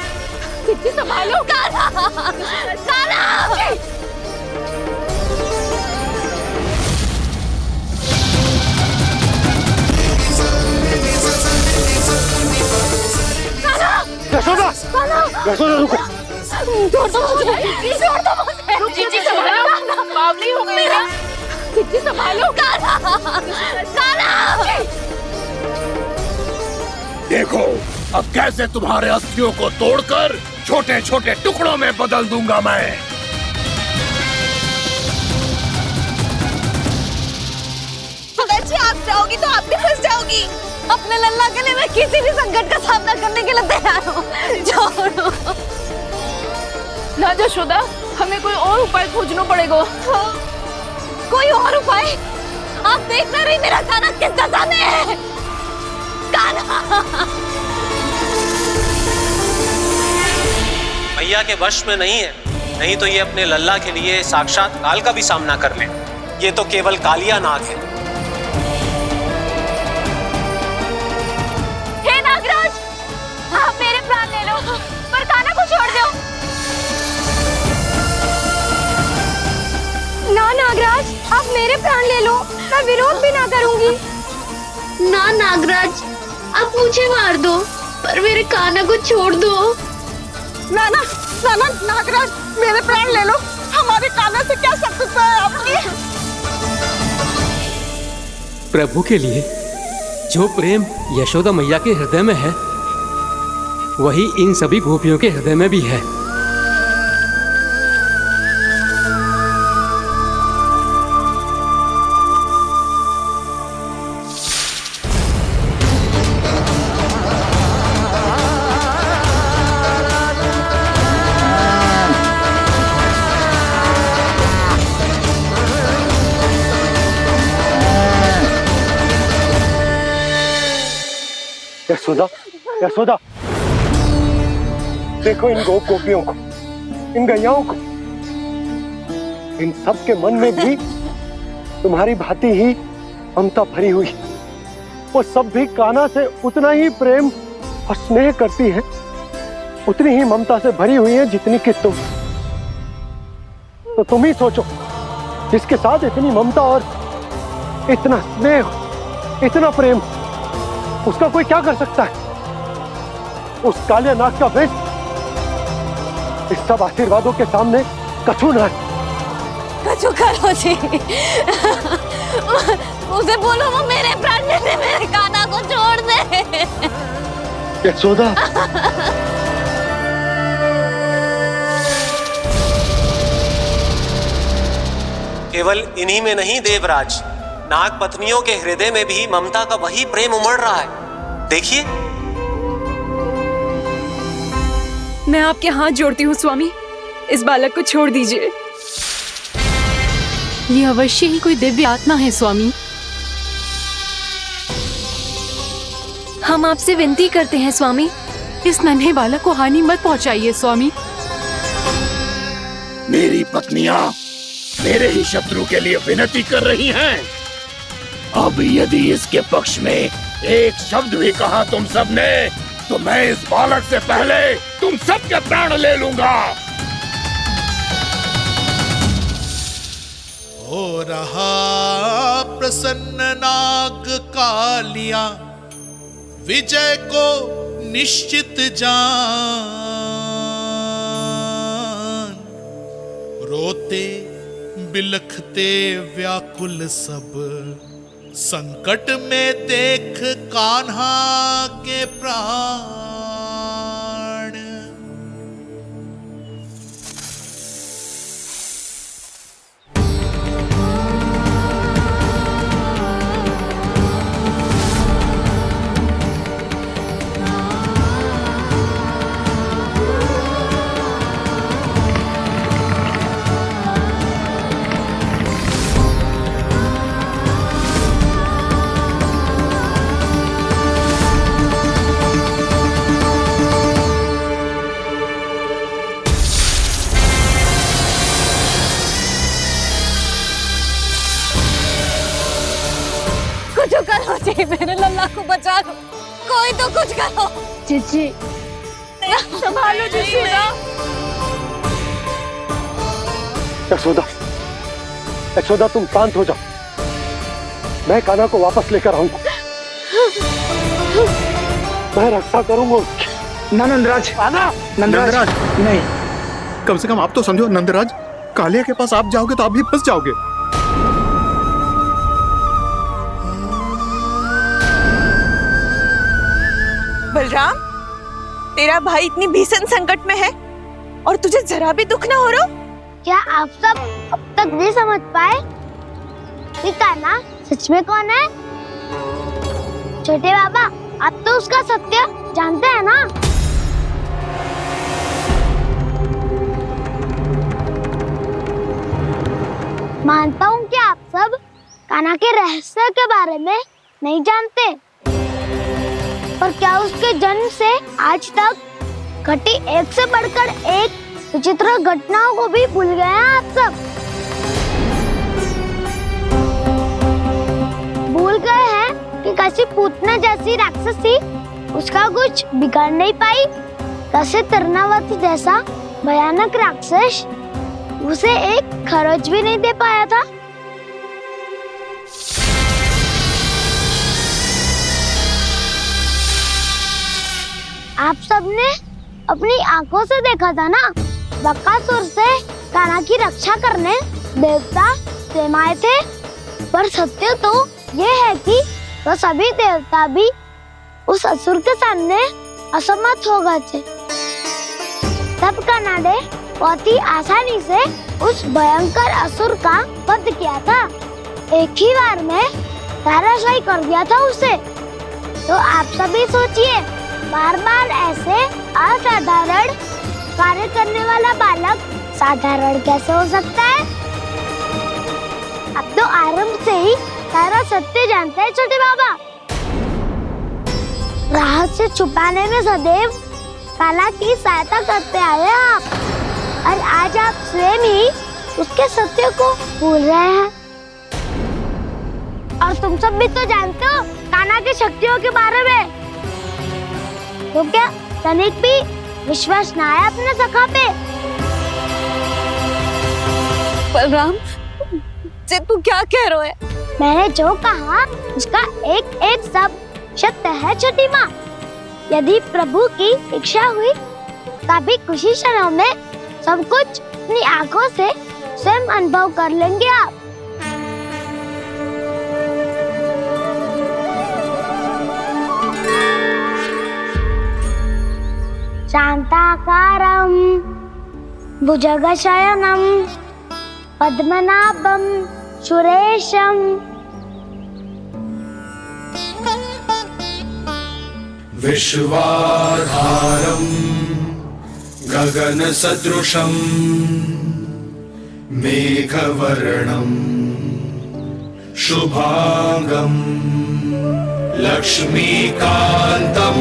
जीजी संभालो। कान्हा, कान्हा।
यशोदा, यशोदा रुको।
छोड़ दो मुझे, प्लीज छोड़ दो मुझे। जीजी संभालो, बावली हो गई है। जीजी संभालो। कान्हा, कान्हा।
देखो अब कैसे तुम्हारे अस्थियों को तोड़कर छोटे छोटे टुकड़ों में बदल दूंगा मैं।
अगर जी आप जाओगी तो आप भी फंस जाओगी।
अपने लल्ला के लिए मैं किसी भी संकट का सामना करने के लिए तैयार हूँ। छोड़ो
ना यशोदा, हमें कोई और उपाय खोजना पड़ेगा।
कोई और उपाय? आप देख ना रही मेरा कान्हा किस दशा में है। कान्हा
मैया के वश में नहीं है, नहीं तो ये अपने लल्ला के लिए साक्षात काल का भी सामना कर ले। ये तो केवल कालिया नाग है।
हे नागराज, आप मेरे प्राण ले लो पर कान्हा को छोड़ दो।
ना नागराज, आप मेरे प्राण ले लो, मैं विरोध भी ना करूंगी। ना नागराज, आप मुझे मार दो पर मेरे कान्हा को छोड़ दो।
ना ना ना ना नागराज, मेरे प्राण ले लो, हमारे कान्हा से क्या शत्रुता है आपकी।
प्रभु के लिए जो प्रेम यशोदा मैया के हृदय में है, वही इन सभी गोपियों के हृदय में भी है।
यशोदा, यशोदा, देखो इन गोपियों को, इन गैयाओं को, इन सब के मन में भी तुम्हारी भांति ही ममता भरी हुई। वो सब भी कान्हा से उतना ही प्रेम और स्नेह करती है, उतनी ही ममता से भरी हुई है जितनी कि तुम। तो तुम ही सोचो, जिसके साथ इतनी ममता और इतना स्नेह, इतना प्रेम, उसका कोई क्या कर सकता है? उस कालिया नाग का वेश इस सब आशीर्वादों के सामने कछु न है।
कछु करो जी। उसे बोलो वो मेरे प्राण ले ले, मेरे कान्हा को छोड़ दे।
यशोदा,
केवल इन्हीं में नहीं देवराज, नाग पत्नियों के हृदय में भी ममता का वही प्रेम उमड़ रहा है। देखिए।
मैं आपके हाथ जोड़ती हूँ स्वामी, इस बालक को छोड़ दीजिए।
ये अवश्य ही कोई दिव्य आत्मा है स्वामी।
हम आपसे विनती करते हैं स्वामी,
इस नन्हे बालक को हानि मत पहुंचाइए स्वामी।
मेरी पत्नियां मेरे ही शत्रु के लिए विनती कर रही हैं। अब यदि इसके पक्ष में एक शब्द भी कहा तुम सबने, तो मैं इस बालक से पहले तुम सबके प्राण ले लूंगा।
हो रहा प्रसन्न नाग कालिया, विजय को निश्चित जान। रोते बिलखते व्याकुल सब संकट में देख कान्हा के प्राण।
जी मेरे लल्ला को बचा लो, कोई तो कुछ करो।
जीजी
संभालो जीजी ना।
यशोदा, यशोदा तुम शांत हो जाओ, मैं कान्हा को वापस लेकर आऊंगा, मैं रक्षा करूंगा उसकी।
ना नंदराज, नंदराज नहीं, कम से कम आप तो समझो नंदराज, कालिया के पास आप जाओगे तो आप भी फंस जाओगे।
बलराम, तेरा भाई इतनी भीषण संकट में है और तुझे जरा भी दुख ना हो रहा?
क्या आप सब अब तक नहीं समझ पाए कि कान्हा सच में कौन है? छोटे बाबा, आप तो उसका सत्य जानते हैं ना? मानता हूँ कि आप सब कान्हा के रहस्य के बारे में नहीं जानते, पर क्या उसके जन्म से आज तक घटी एक से बढ़कर एक विचित्र घटनाओं को भी भूल गए हैं आप सब? भूल गए हैं कि कैसी पूतना जैसी राक्षसी उसका कुछ बिगाड़ नहीं पाई, कैसे तरनावती जैसा भयानक राक्षस उसे एक खरोच भी नहीं दे पाया था। आप सबने अपनी आंखों से देखा था ना, बकासुर से कान्हा की रक्षा करने देवता स्वयं आए थे, पर सत्य तो ये है कि वो सभी देवता भी उस असुर के सामने असमर्थ हो गए थे। तब कान्हा ने बहुत ही आसानी से उस भयंकर असुर का वध किया था, एक ही बार में धराशायी कर दिया था उसे। तो आप सभी सोचिए, बार बार ऐसे असाधारण कार्य करने वाला बालक साधारण कैसे हो सकता है? अब तो आरंभ से ही सारा सत्य जानते हैं छोटे बाबा। रहस्य छुपाने में सदैव कान्हा की सहायता करते आए हैं आप, और आज आप स्वयं ही उसके सत्य को भूल रहे हैं। और तुम सब भी तो जानते हो कान्हा की शक्तियों के बारे में, तो क्या तनिक भी विश्वास ना है अपने सखा पे?
बलराम, तू क्या कह रहा है?
मैंने जो कहा उसका एक एक शब्द सत्य है छोटी माँ। यदि प्रभु की इच्छा हुई तभी कुछ ही क्षणों में सब कुछ अपनी आंखों से स्वयं अनुभव कर लेंगे आप। शांताकारं भुजगशयनं पद्मनाभं सुरेशं
विश्वाधारं गगनसदृशं मेघवर्णं शुभांगं लक्ष्मीकान्तं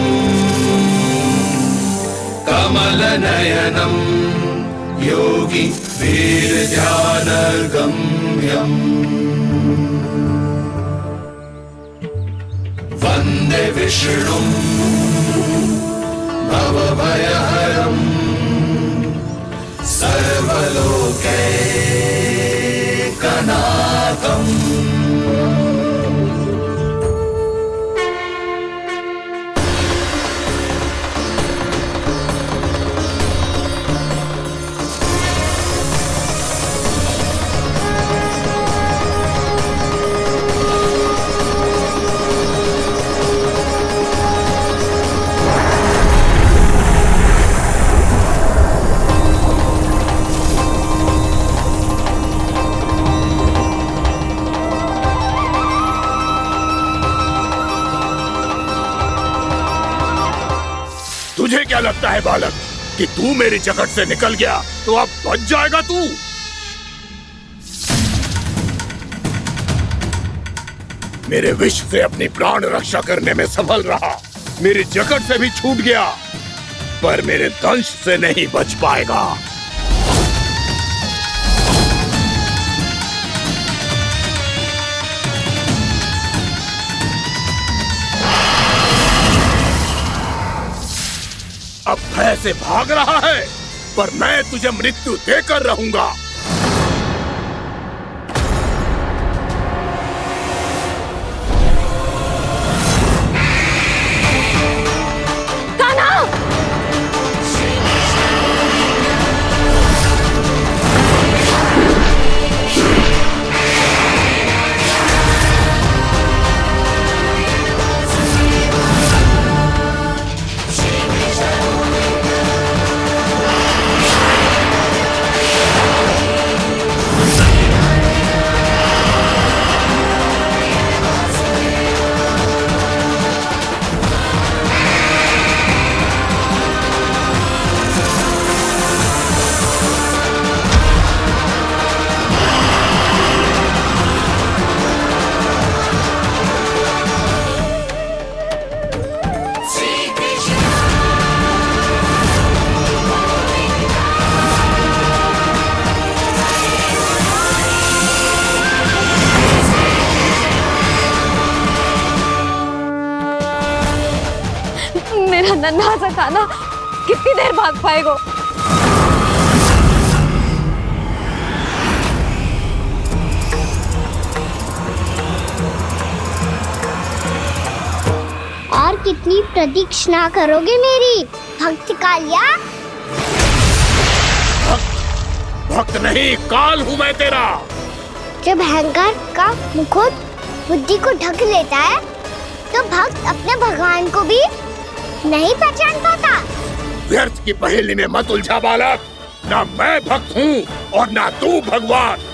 कमलनयनं योगी वीरध्यानगम्यं वन्दे विष्णुं भवभयहरं सर्वलोकैकनाथम्। तुझे क्या लगता है बालक कि तू मेरी जगत से निकल गया तो अब बच जाएगा तू? मेरे विष से अपनी प्राण रक्षा करने में सफल रहा, मेरी जगत से भी छूट गया, पर मेरे दंश से नहीं बच पाएगा। अब भय से भाग रहा है, पर मैं तुझे मृत्यु देकर रहूंगा।
मेरा नन्हा सा कान्हा कितनी देर भाग पाएगा?
और कितनी प्रतीक्षा करोगे मेरी भक्त कालिया?
भक्त नहीं, काल हूं मैं तेरा।
जब अहंकार का मुकुट बुद्धि को ढक लेता है तो भक्त अपने भगवान को भी नहीं पहचान पाता।
व्यर्थ की पहेली में मत उलझा बालक, ना मैं भक्त हूँ और ना तू भगवान।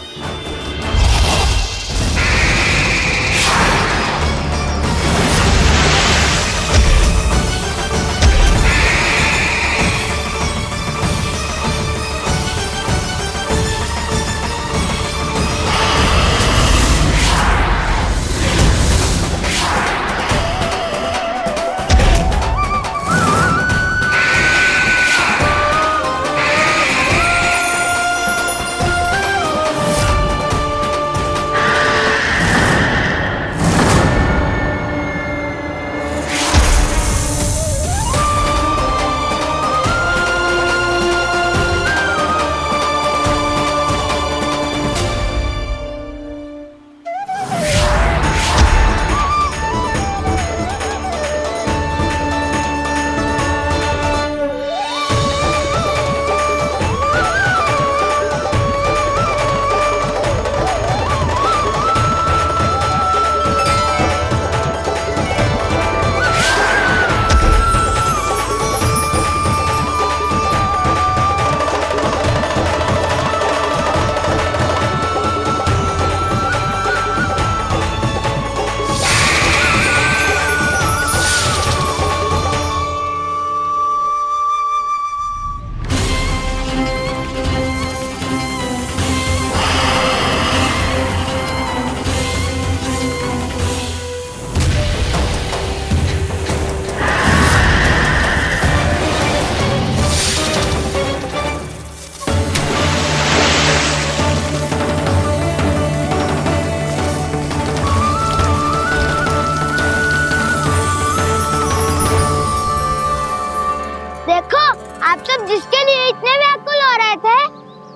जिसके लिए इतने व्याकुल हो रहे थे,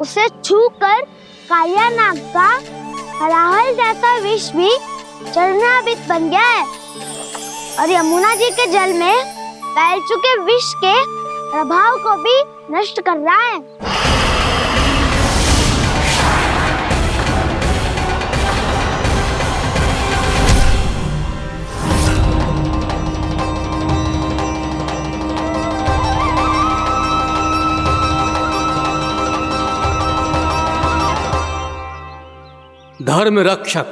उसे छूकर कालिया नाग का हलाहल जैसा विष भी चरणामृत बन गया है और यमुना जी के जल में फैल चुके विष के प्रभाव को भी नष्ट कर रहा है।
धर्म रक्षक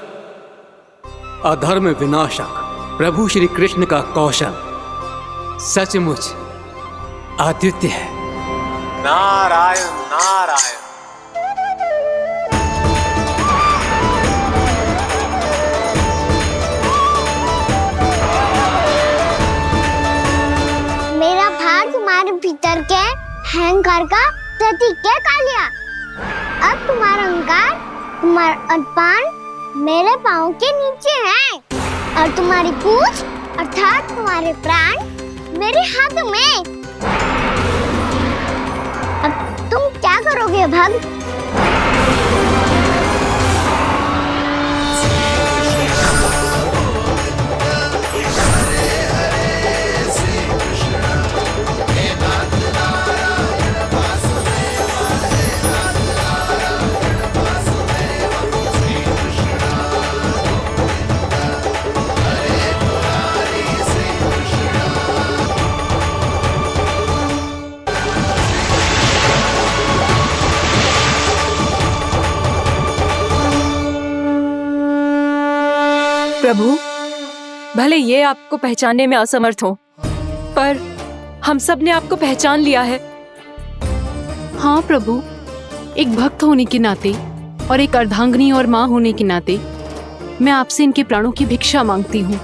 अधर्म विनाशक प्रभु श्री कृष्ण का कौशल सचमुच आदित्य है।
नारायण नारायण।
मेरा भाग तुम्हारे भीतर के अहंकार का प्रतीक है कालिया। अब तुम्हारा अहंकार, तुम्हारा अर्पण मेरे पाँव के नीचे है और तुम्हारी पूंछ अर्थात तुम्हारे प्राण मेरे हाथ में। अब तुम क्या करोगे भक्त?
प्रभु, भले ये आपको पहचानने में असमर्थ हो, पर हम सब ने आपको पहचान लिया है।
हाँ प्रभु, एक भक्त होने के नाते और एक अर्धांगिनी और माँ होने के नाते मैं आपसे इनके प्राणों की भिक्षा मांगती हूँ।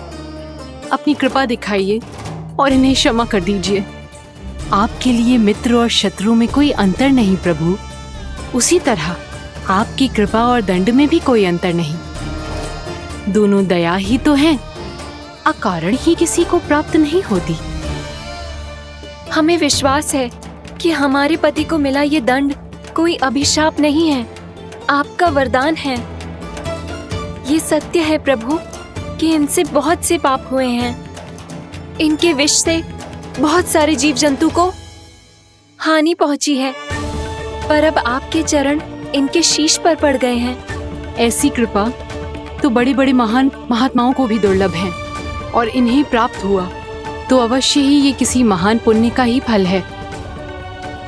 अपनी कृपा दिखाइए और इन्हें क्षमा कर दीजिए। आपके लिए मित्र और शत्रु में कोई अंतर नहीं प्रभु। उसी तरह आपकी कृपा और दंड में भी कोई अंतर नहीं। दोनों दया ही तो हैं, अकारण ही किसी को प्राप्त नहीं होती।
हमें विश्वास है कि हमारे पति को मिला ये दंड कोई अभिशाप नहीं है, आपका वरदान है। ये सत्य है प्रभु कि इनसे बहुत से पाप हुए हैं। इनके विष से बहुत सारे जीव जंतु को हानि पहुंची है, पर अब आपके चरण इनके शीश पर पड़ गए हैं।
ऐसी कृपा तो बड़े बड़े महान महात्माओं को भी दुर्लभ है, और इन्हें प्राप्त हुआ तो अवश्य ही ये किसी महान पुण्य का ही फल है।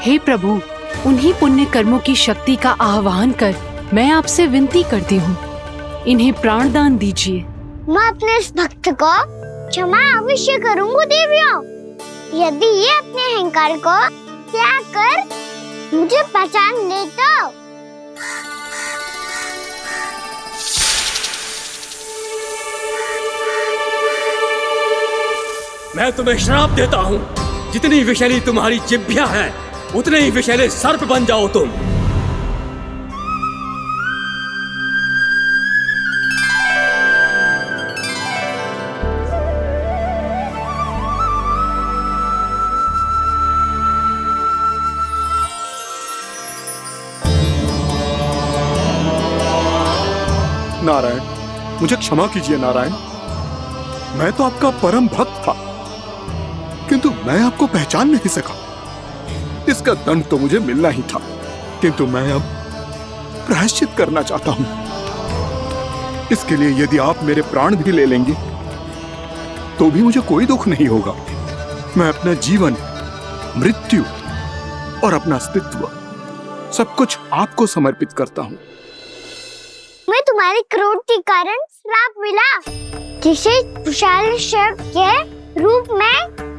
हे प्रभु, उन्हीं पुण्य कर्मों की शक्ति का आह्वान कर मैं आपसे विनती करती हूँ, इन्हें प्राण दान दीजिए।
मैं अपने इस भक्त को क्षमा अवश्य करूँगी देवियों, यदि ये अपने अहंकार को त्याग कर मुझे पहचान ले तो।
मैं तुम्हें श्राप देता हूँ, जितनी विषैली तुम्हारी जिह्वा है उतने ही विषैले सर्प बन जाओ तुम।
नारायण, मुझे क्षमा कीजिए नारायण। मैं तो आपका परम भक्त था, किंतु मैं आपको पहचान नहीं सका। इसका दंड तो मुझे मिलना ही था, किंतु मैं अब प्रायश्चित करना चाहता हूं। इसके लिए यदि आप मेरे प्राण भी ले लेंगे तो भी मुझे कोई दुख नहीं होगा। मैं अपना जीवन, मृत्यु और अपना अस्तित्व सब कुछ आपको समर्पित करता हूं।
मैं तुम्हारे क्रोध के कारण श्राप मिला, जिसे विशाल सर्प के रूप में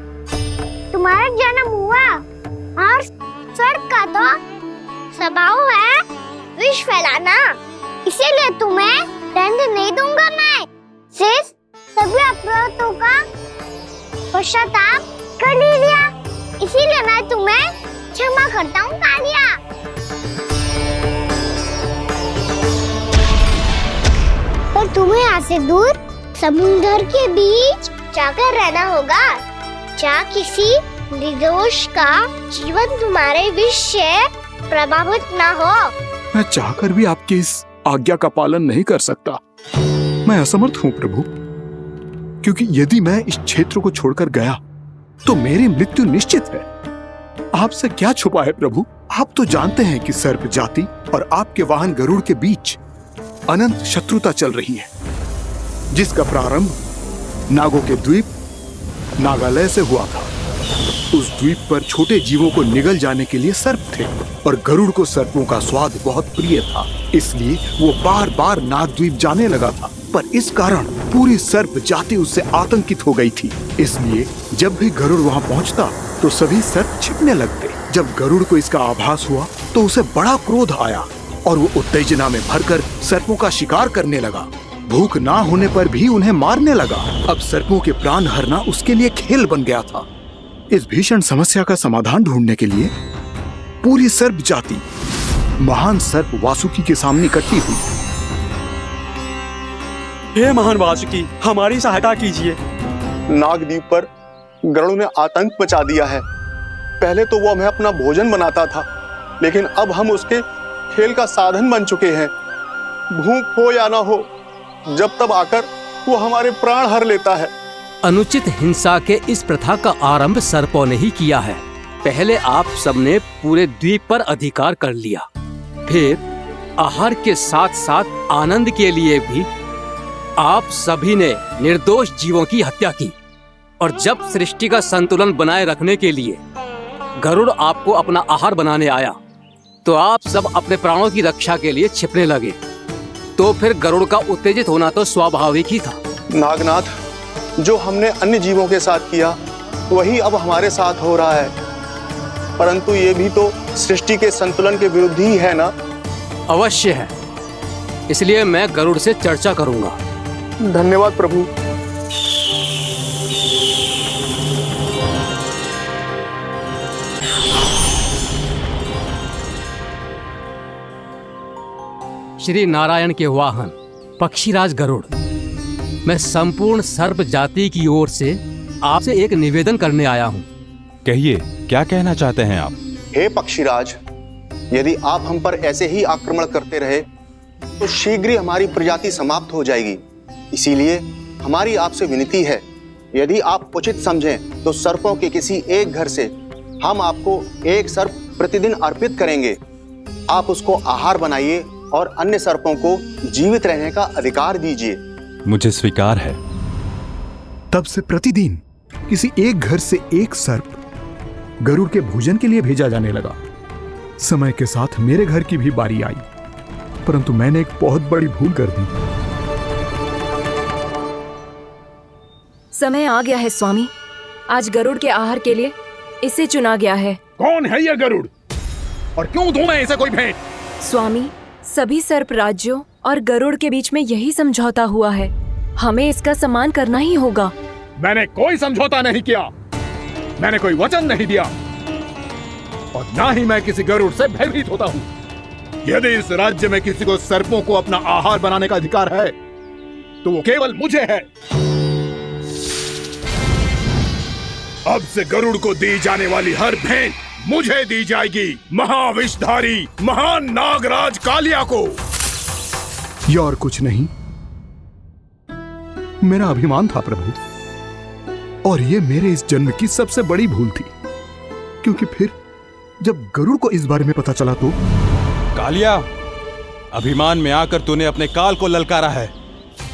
तुम्हारा जन्म हुआ, और सर्प का तो स्वभाव है विष फैलाना। इसीलिए तुम्हें दंड नहीं दूंगा मैं। सिर्फ सभी अपराधों का पश्चाताप कर लिया, इसीलिए मैं तुम्हें क्षमा करता हूँ कालिया। पर तुम्हें यहाँ से दूर समुद्र के बीच जाकर रहना होगा, जहाँ किसी निर्दोष का जीवन तुम्हारे विष से प्रभावित ना हो।
मैं चाहकर भी आपकी इस आज्ञा का पालन नहीं कर सकता। मैं असमर्थ हूँ प्रभु, क्योंकि यदि मैं इस क्षेत्र को छोड़कर गया तो मेरी मृत्यु निश्चित है। आपसे क्या छुपा है प्रभु? आप तो जानते हैं कि सर्प जाति और आपके वाहन गरुड़ के बीच अनंत शत्रुता चल रही है, जिसका प्रारंभ नागों के द्वीप नागालय से हुआ था। उस द्वीप पर छोटे जीवों को निगल जाने के लिए सर्प थे, और गरुड़ को सर्पों का स्वाद बहुत प्रिय था, इसलिए वो बार बार नागद्वीप जाने लगा था। पर इस कारण पूरी सर्प जाति उससे आतंकित हो गई थी। इसलिए जब भी गरुड़ वहां पहुंचता तो सभी सर्प छिपने लगते। जब गरुड़ को इसका आभास हुआ तो उसे बड़ा क्रोध आया और वो उत्तेजना में भरकर सर्पों का शिकार करने लगा। भूख ना होने पर भी उन्हें मारने लगा। अब सर्पों के प्राण हरना उसके लिए खेल बन गया था। इस भीषण समस्या का समाधान ढूंढने के लिए पूरी सर्प जाति महान सर्प वासुकी के सामने इकट्ठी हुई।
हे महान वासुकी, हमारी सहायता कीजिए।
नागद्वीप पर गरुड़ ने आतंक मचा दिया है। पहले तो वो हमें अपना भोजन बनाता था, लेकिन अब हम उसके खेल का साधन बन चुके हैं। भूख हो या ना हो, जब तब आकर वो हमारे प्राण हर लेता है।
अनुचित हिंसा के इस प्रथा का आरंभ सर्पों ने ही किया है। पहले आप सबने पूरे द्वीप पर अधिकार कर लिया, फिर आहार के साथ साथ आनंद के लिए भी आप सभी ने निर्दोष जीवों की हत्या की। और जब सृष्टि का संतुलन बनाए रखने के लिए गरुड़ आपको अपना आहार बनाने आया, तो आप सब अपने प्राणों की रक्षा के लिए छिपने लगे। तो फिर गरुड़ का उत्तेजित होना तो स्वाभाविक ही था।
नागनाथ, जो हमने अन्य जीवों के साथ किया वही अब हमारे साथ हो रहा है, परंतु ये भी तो सृष्टि के संतुलन के विरुद्ध ही है ना?
अवश्य है, इसलिए मैं गरुड़ से चर्चा करूंगा।
धन्यवाद प्रभु।
श्री नारायण के वाहन पक्षीराज गरुड़, मैं संपूर्ण सर्प जाति की ओर से आपसे एक निवेदन करने आया हूँ।
कहिए, क्या कहना चाहते हैं आप?
हे पक्षीराज, यदि आप हम पर ऐसे ही आक्रमण करते रहे तो शीघ्र ही हमारी प्रजाति समाप्त हो जाएगी। इसीलिए हमारी आपसे विनती है, यदि आप उचित समझें तो सर्पों के किसी एक घर से हम आपको एक सर्प प्रतिदिन अर्पित करेंगे। आप उसको आहार बनाइए और अन्य सर्पों को जीवित रहने का अधिकार दीजिए।
मुझे स्वीकार है।
तब से प्रतिदिन किसी एक घर से एक सर्प गरुड़ के भोजन के लिए भेजा जाने लगा। समय के साथ मेरे घर की भी बारी आई, परंतु मैंने एक बहुत बड़ी भूल कर दी।
समय आ गया है स्वामी, आज गरुड़ के आहार के लिए इसे चुना गया है।
कौन है यह गरुड़ और क्यों दूं मैं इसे कोई भेंट?
स्वामी, सभी सर्प राज्यों और गरुड़ के बीच में यही समझौता हुआ है, हमें इसका सम्मान करना ही होगा।
मैंने कोई समझौता नहीं किया, मैंने कोई वचन नहीं दिया और ना ही मैं किसी गरुड़ से भयभीत होता हूँ। यदि इस राज्य में किसी को सर्पों को अपना आहार बनाने का अधिकार है तो वो केवल मुझे है। अब से गरुड़ को दी जाने वाली हर भेंट मुझे दी जाएगी, महाविषधारी महान नागराज कालिया को।
यह और कुछ नहीं, मेरा अभिमान था प्रभु, और यह मेरे इस जन्म की सबसे बड़ी भूल थी, क्योंकि फिर जब गरुड़ को इस बारे में पता चला तो।
कालिया, अभिमान में आकर तूने अपने काल को ललकारा है।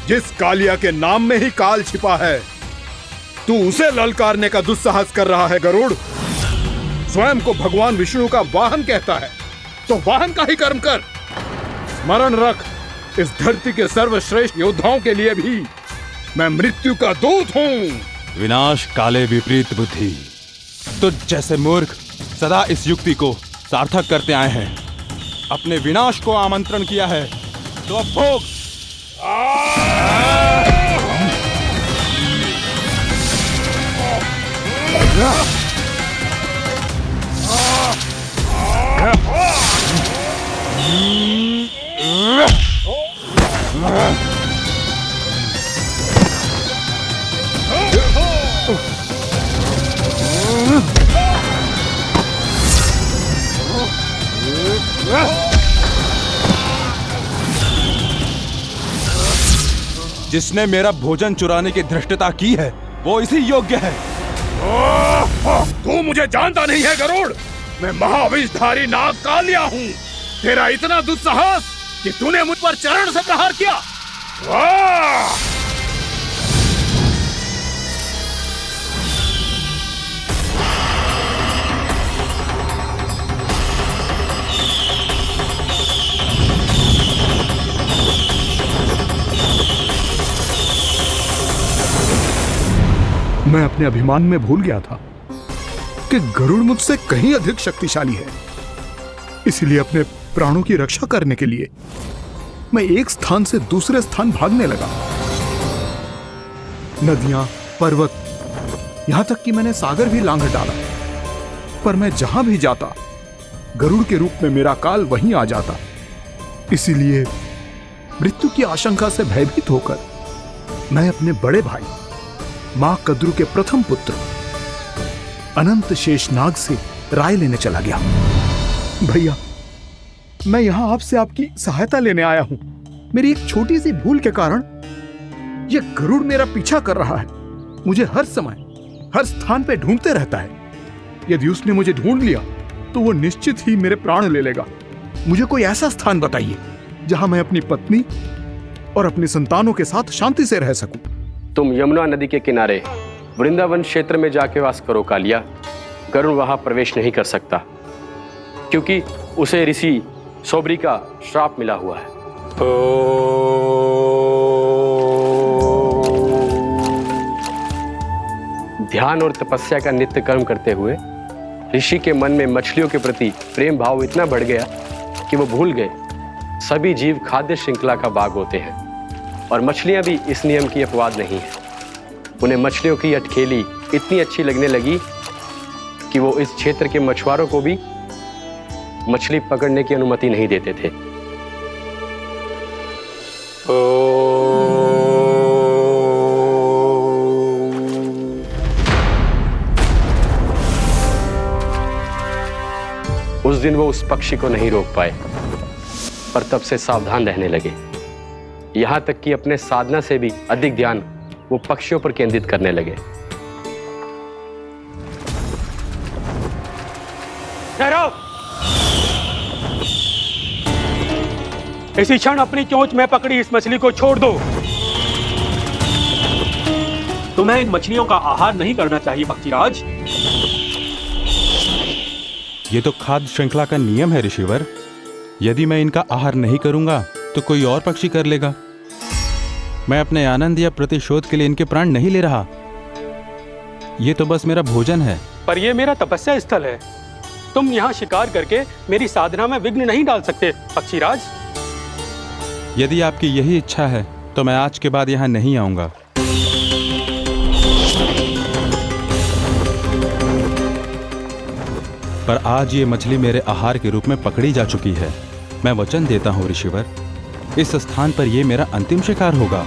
जिस कालिया के नाम में ही काल छिपा है, तू उसे ललकारने का दुस्साहस कर रहा है गरुड़। स्वयं को भगवान विष्णु का वाहन कहता है, तो वाहन का ही कर्म कर। स्मरण रख, इस धरती के सर्वश्रेष्ठ योद्धाओं के लिए भी मैं मृत्यु का दूत हूँ।
विनाश काले विपरीत बुद्धि। तुझ जैसे मूर्ख सदा इस युक्ति को सार्थक करते आए हैं। अपने विनाश को आमंत्रण किया है तो अब भोग। जिसने मेरा भोजन चुराने की धृष्टता की है वो इसी योग्य है।
तू मुझे जानता नहीं है गरुड़, मैं महाविषधारी नाग कालिया हूँ। तेरा इतना दुस्साहस कि तूने मुझ पर चरण से प्रहार किया। वाह!
मैं अपने अभिमान में भूल गया था कि गरुड़ मुझसे कहीं अधिक शक्तिशाली है। इसलिए अपने प्राणों की रक्षा करने के लिए मैं एक स्थान से दूसरे स्थान भागने लगा। नदियां, पर्वत, यहां तक कि मैंने सागर भी लांघ डाला, पर मैं जहां भी जाता गरुड़ के रूप में मेरा काल वहीं आ जाता। इसीलिए मृत्यु की आशंका से भयभीत होकर मैं अपने बड़े भाई मां कद्रु के प्रथम पुत्र अनंत शेषनाग से राय लेने चला गया। भैया, मैं यहां आपसे आपकी सहायता लेने आया हूं। मेरी एक छोटी सी भूल के कारण यह गरुड़ मेरा पीछा कर रहा है। मुझे हर समय हर स्थान पे ढूंढते रहता है। यदि उसने मुझे ढूंढ लिया तो वो निश्चित ही मेरे प्राण ले लेगा। मुझे कोई ऐसा स्थान बताइए जहां मैं अपनी पत्नी और अपनी संतानों के साथ शांति से रह सकूं।
तुम यमुना नदी के किनारे वृंदावन क्षेत्र में जाके वास करो कालिया। गरुड़ वहां प्रवेश नहीं कर सकता, क्योंकि उसे ऋषि सोबरी का श्राप मिला हुआ है। ध्यान और तपस्या का नित्य कर्म करते हुए ऋषि के मन में मछलियों के प्रति प्रेम भाव इतना बढ़ गया कि वो भूल गए सभी जीव खाद्य श्रृंखला का भाग होते हैं, और मछलियां भी इस नियम की अपवाद नहीं है। उन्हें मछलियों की अटखेली इतनी अच्छी लगने लगी कि वो इस क्षेत्र के मछुआरों को भी मछली पकड़ने की अनुमति नहीं देते थे। उस दिन वो उस पक्षी को नहीं रोक पाए, पर तब से सावधान रहने लगे। यहां तक कि अपने साधना से भी अधिक ध्यान वो पक्षियों पर केंद्रित करने लगे।
ठहरो! इसी क्षण अपनी चोंच में पकड़ी इस मछली को छोड़ दो।
तुम्हें इन मछलियों का आहार नहीं करना चाहिए पक्षीराज।
ये तो खाद्य श्रृंखला का नियम है ऋषिवर। यदि मैं इनका आहार नहीं करूंगा तो कोई और पक्षी कर लेगा। मैं अपने आनंद या प्रतिशोध के लिए इनके प्राण नहीं ले रहा। ये तो बस मेरा भोजन है।
पर यह मेरा तपस्या स्थल है। तुम यहाँ शिकार करके मेरी साधना में विघ्न नहीं डाल सकते पक्षीराज।
यदि आपकी यही इच्छा है तो मैं आज के बाद यहाँ नहीं आऊंगा। पर आज ये मछली मेरे आहार के रूप में पकड़ी जा चुकी है। मैं वचन देता हूँ ऋषिवर, इस स्थान पर यह मेरा अंतिम शिकार होगा।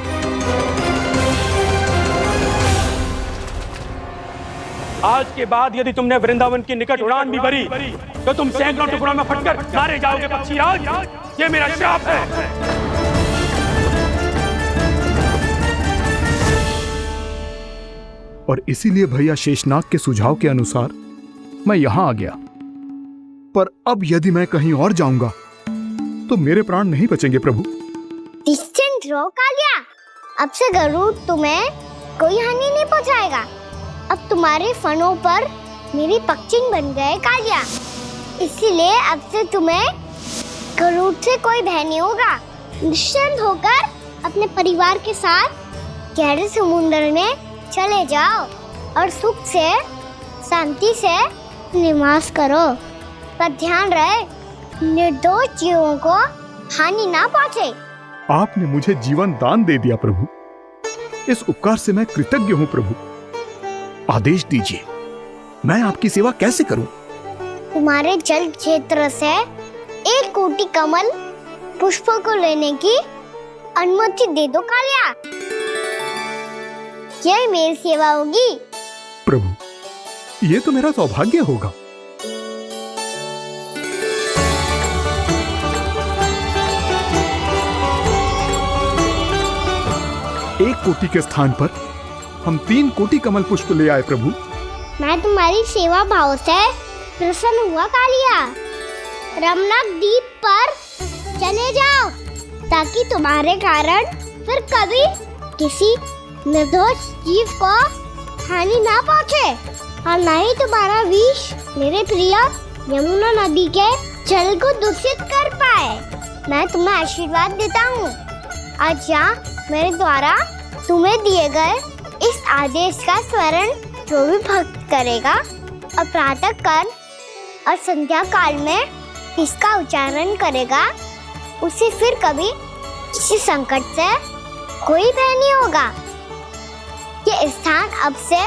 आज के बाद यदि तुमने वृंदावन की निकट उड़ान भी भरी तो तुम सैकड़ों टुकड़ों में फटकर मारे जाओगे पक्षीराज। ये मेरा श्राप है।
और इसीलिए भैया शेषनाग के सुझाव के अनुसार मैं यहां आ गया। पर अब यदि मैं कहीं और जाऊंगा तो मेरे प्राण नहीं बचेंगे प्रभु।
निश्चिंत रहो कालिया, अब से गरुड़ तुम्हें कोई हानि नहीं पहुंचाएगा। अब तुम्हारे फनों पर मेरी पक्षिंग बन गए कालिया, इसीलिए अब से तुम्हें गरुड़ से कोई भय नहीं होगा। निश्चिंत होकर अपने परिवार के साथ गहरे समुद्र में चले जाओ और सुख से शांति से निवास करो। पर ध्यान रहे निर्दोष जीवों को हानि ना पहुंचे।
आपने मुझे जीवन दान दे दिया प्रभु, इस उपकार से मैं कृतज्ञ हूँ प्रभु। आदेश दीजिए, मैं आपकी सेवा कैसे करूं?
तुम्हारे जल क्षेत्र से 1 कोटि कमल पुष्पों को लेने की अनुमति दे दो कालिया। यह मेरी सेवा होगी
प्रभु। ये तो मेरा सौभाग्य होगा। 1 कोटि के स्थान पर हम 3 कोटि कमल पुष्प ले आए प्रभु।
मैं तुम्हारी सेवा भाव से प्रसन्न हुआ कालिया। रमनाक द्वीप पर चले जाओ ताकि तुम्हारे कारण फिर कभी किसी निर्दोष जीव को हानि ना पहुंचे और न ही तुम्हारा विष मेरे प्रिय यमुना नदी के जल को दूषित कर पाए। मैं तुम्हें आशीर्वाद देता हूँ। आज यहाँ मेरे द्वारा तुम्हें दिए गए इस आदेश का स्मरण जो भी भक्त करेगा और प्रातः काल और संध्या काल में इसका उच्चारण करेगा, उसे फिर कभी किसी संकट से कोई भय नहीं होगा। ये स्थान अब से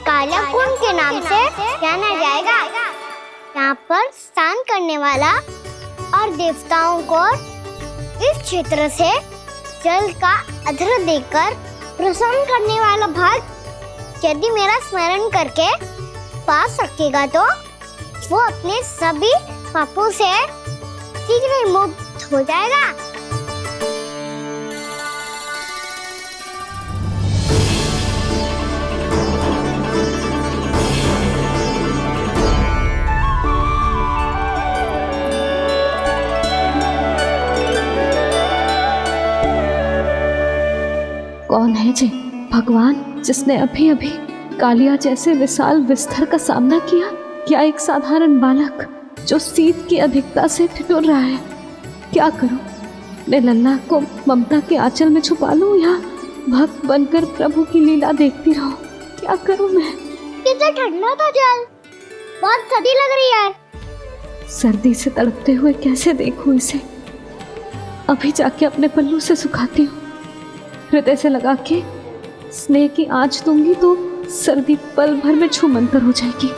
काला कुंड के नाम से जाना जाएगा। यहाँ पर स्नान करने वाला और देवताओं को इस क्षेत्र से जल का अर्घ्य देकर प्रसन्न करने वाला भक्त यदि मेरा स्मरण करके पास रखेगा तो वो अपने सभी पापों से शीघ्र ही मुक्त हो जाएगा।
कौन है जी भगवान जिसने अभी अभी कालिया जैसे विशाल विस्तर का सामना किया? क्या एक साधारण बालक जो शीत की अधिकता से ठिठुर रहा है? क्या करूं? मैं लल्ला को ममता के आंचल में छुपा लूं या भक्त बनकर प्रभु की लीला देखती रहूं? क्या करूं मैं?
कितना ठंडा था जल, बहुत सर्दी लग रही है।
सर्दी से तड़पते हुए कैसे देखूं इसे? अभी जाके अपने पल्लू से सुखाती हूँ। हृदय से लगा के स्नेह की आंच दूंगी तो सर्दी पल भर में छूमंतर हो जाएगी।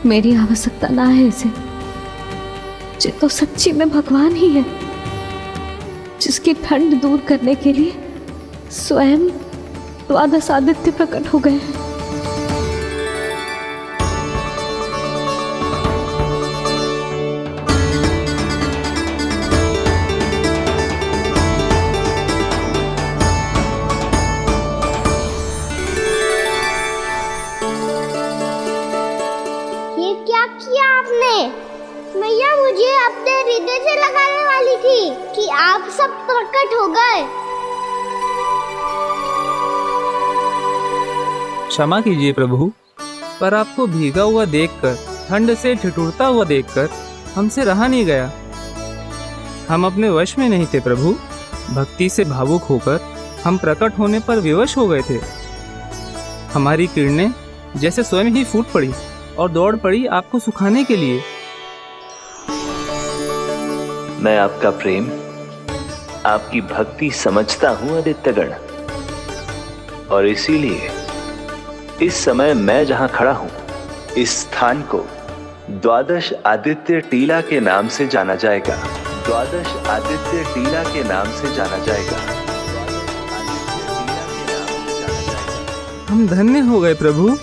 मेरी आवश्यकता ना है इसे। ये तो सच्ची में भगवान ही है जिसकी ठंड दूर करने के लिए स्वयं द्वादश आदित्य प्रकट हो गए हैं।
मैया मुझे अपने हृदय से लगाने वाली थी कि आप सब प्रकट हो गए।
क्षमा कीजिए प्रभु, पर आपको भीगा हुआ देखकर, ठंड से ठिठुरता हुआ देखकर हमसे रहा नहीं गया। हम अपने वश में नहीं थे प्रभु। भक्ति से भावुक होकर हम प्रकट होने पर विवश हो गए थे। हमारी किरणें जैसे स्वयं ही फूट पड़ी और दौड़ पड़ी आपको सुखाने के लिए।
मैं आपका प्रेम, आपकी भक्ति समझता हूं आदित्यगण, और इसीलिए इस समय मैं जहां खड़ा हूं, इस स्थान को द्वादश आदित्य टीला के नाम से जाना जाएगा। द्वादश आदित्य टीला के नाम से जाना जाएगा।
हम धन्य हो गए प्रभु।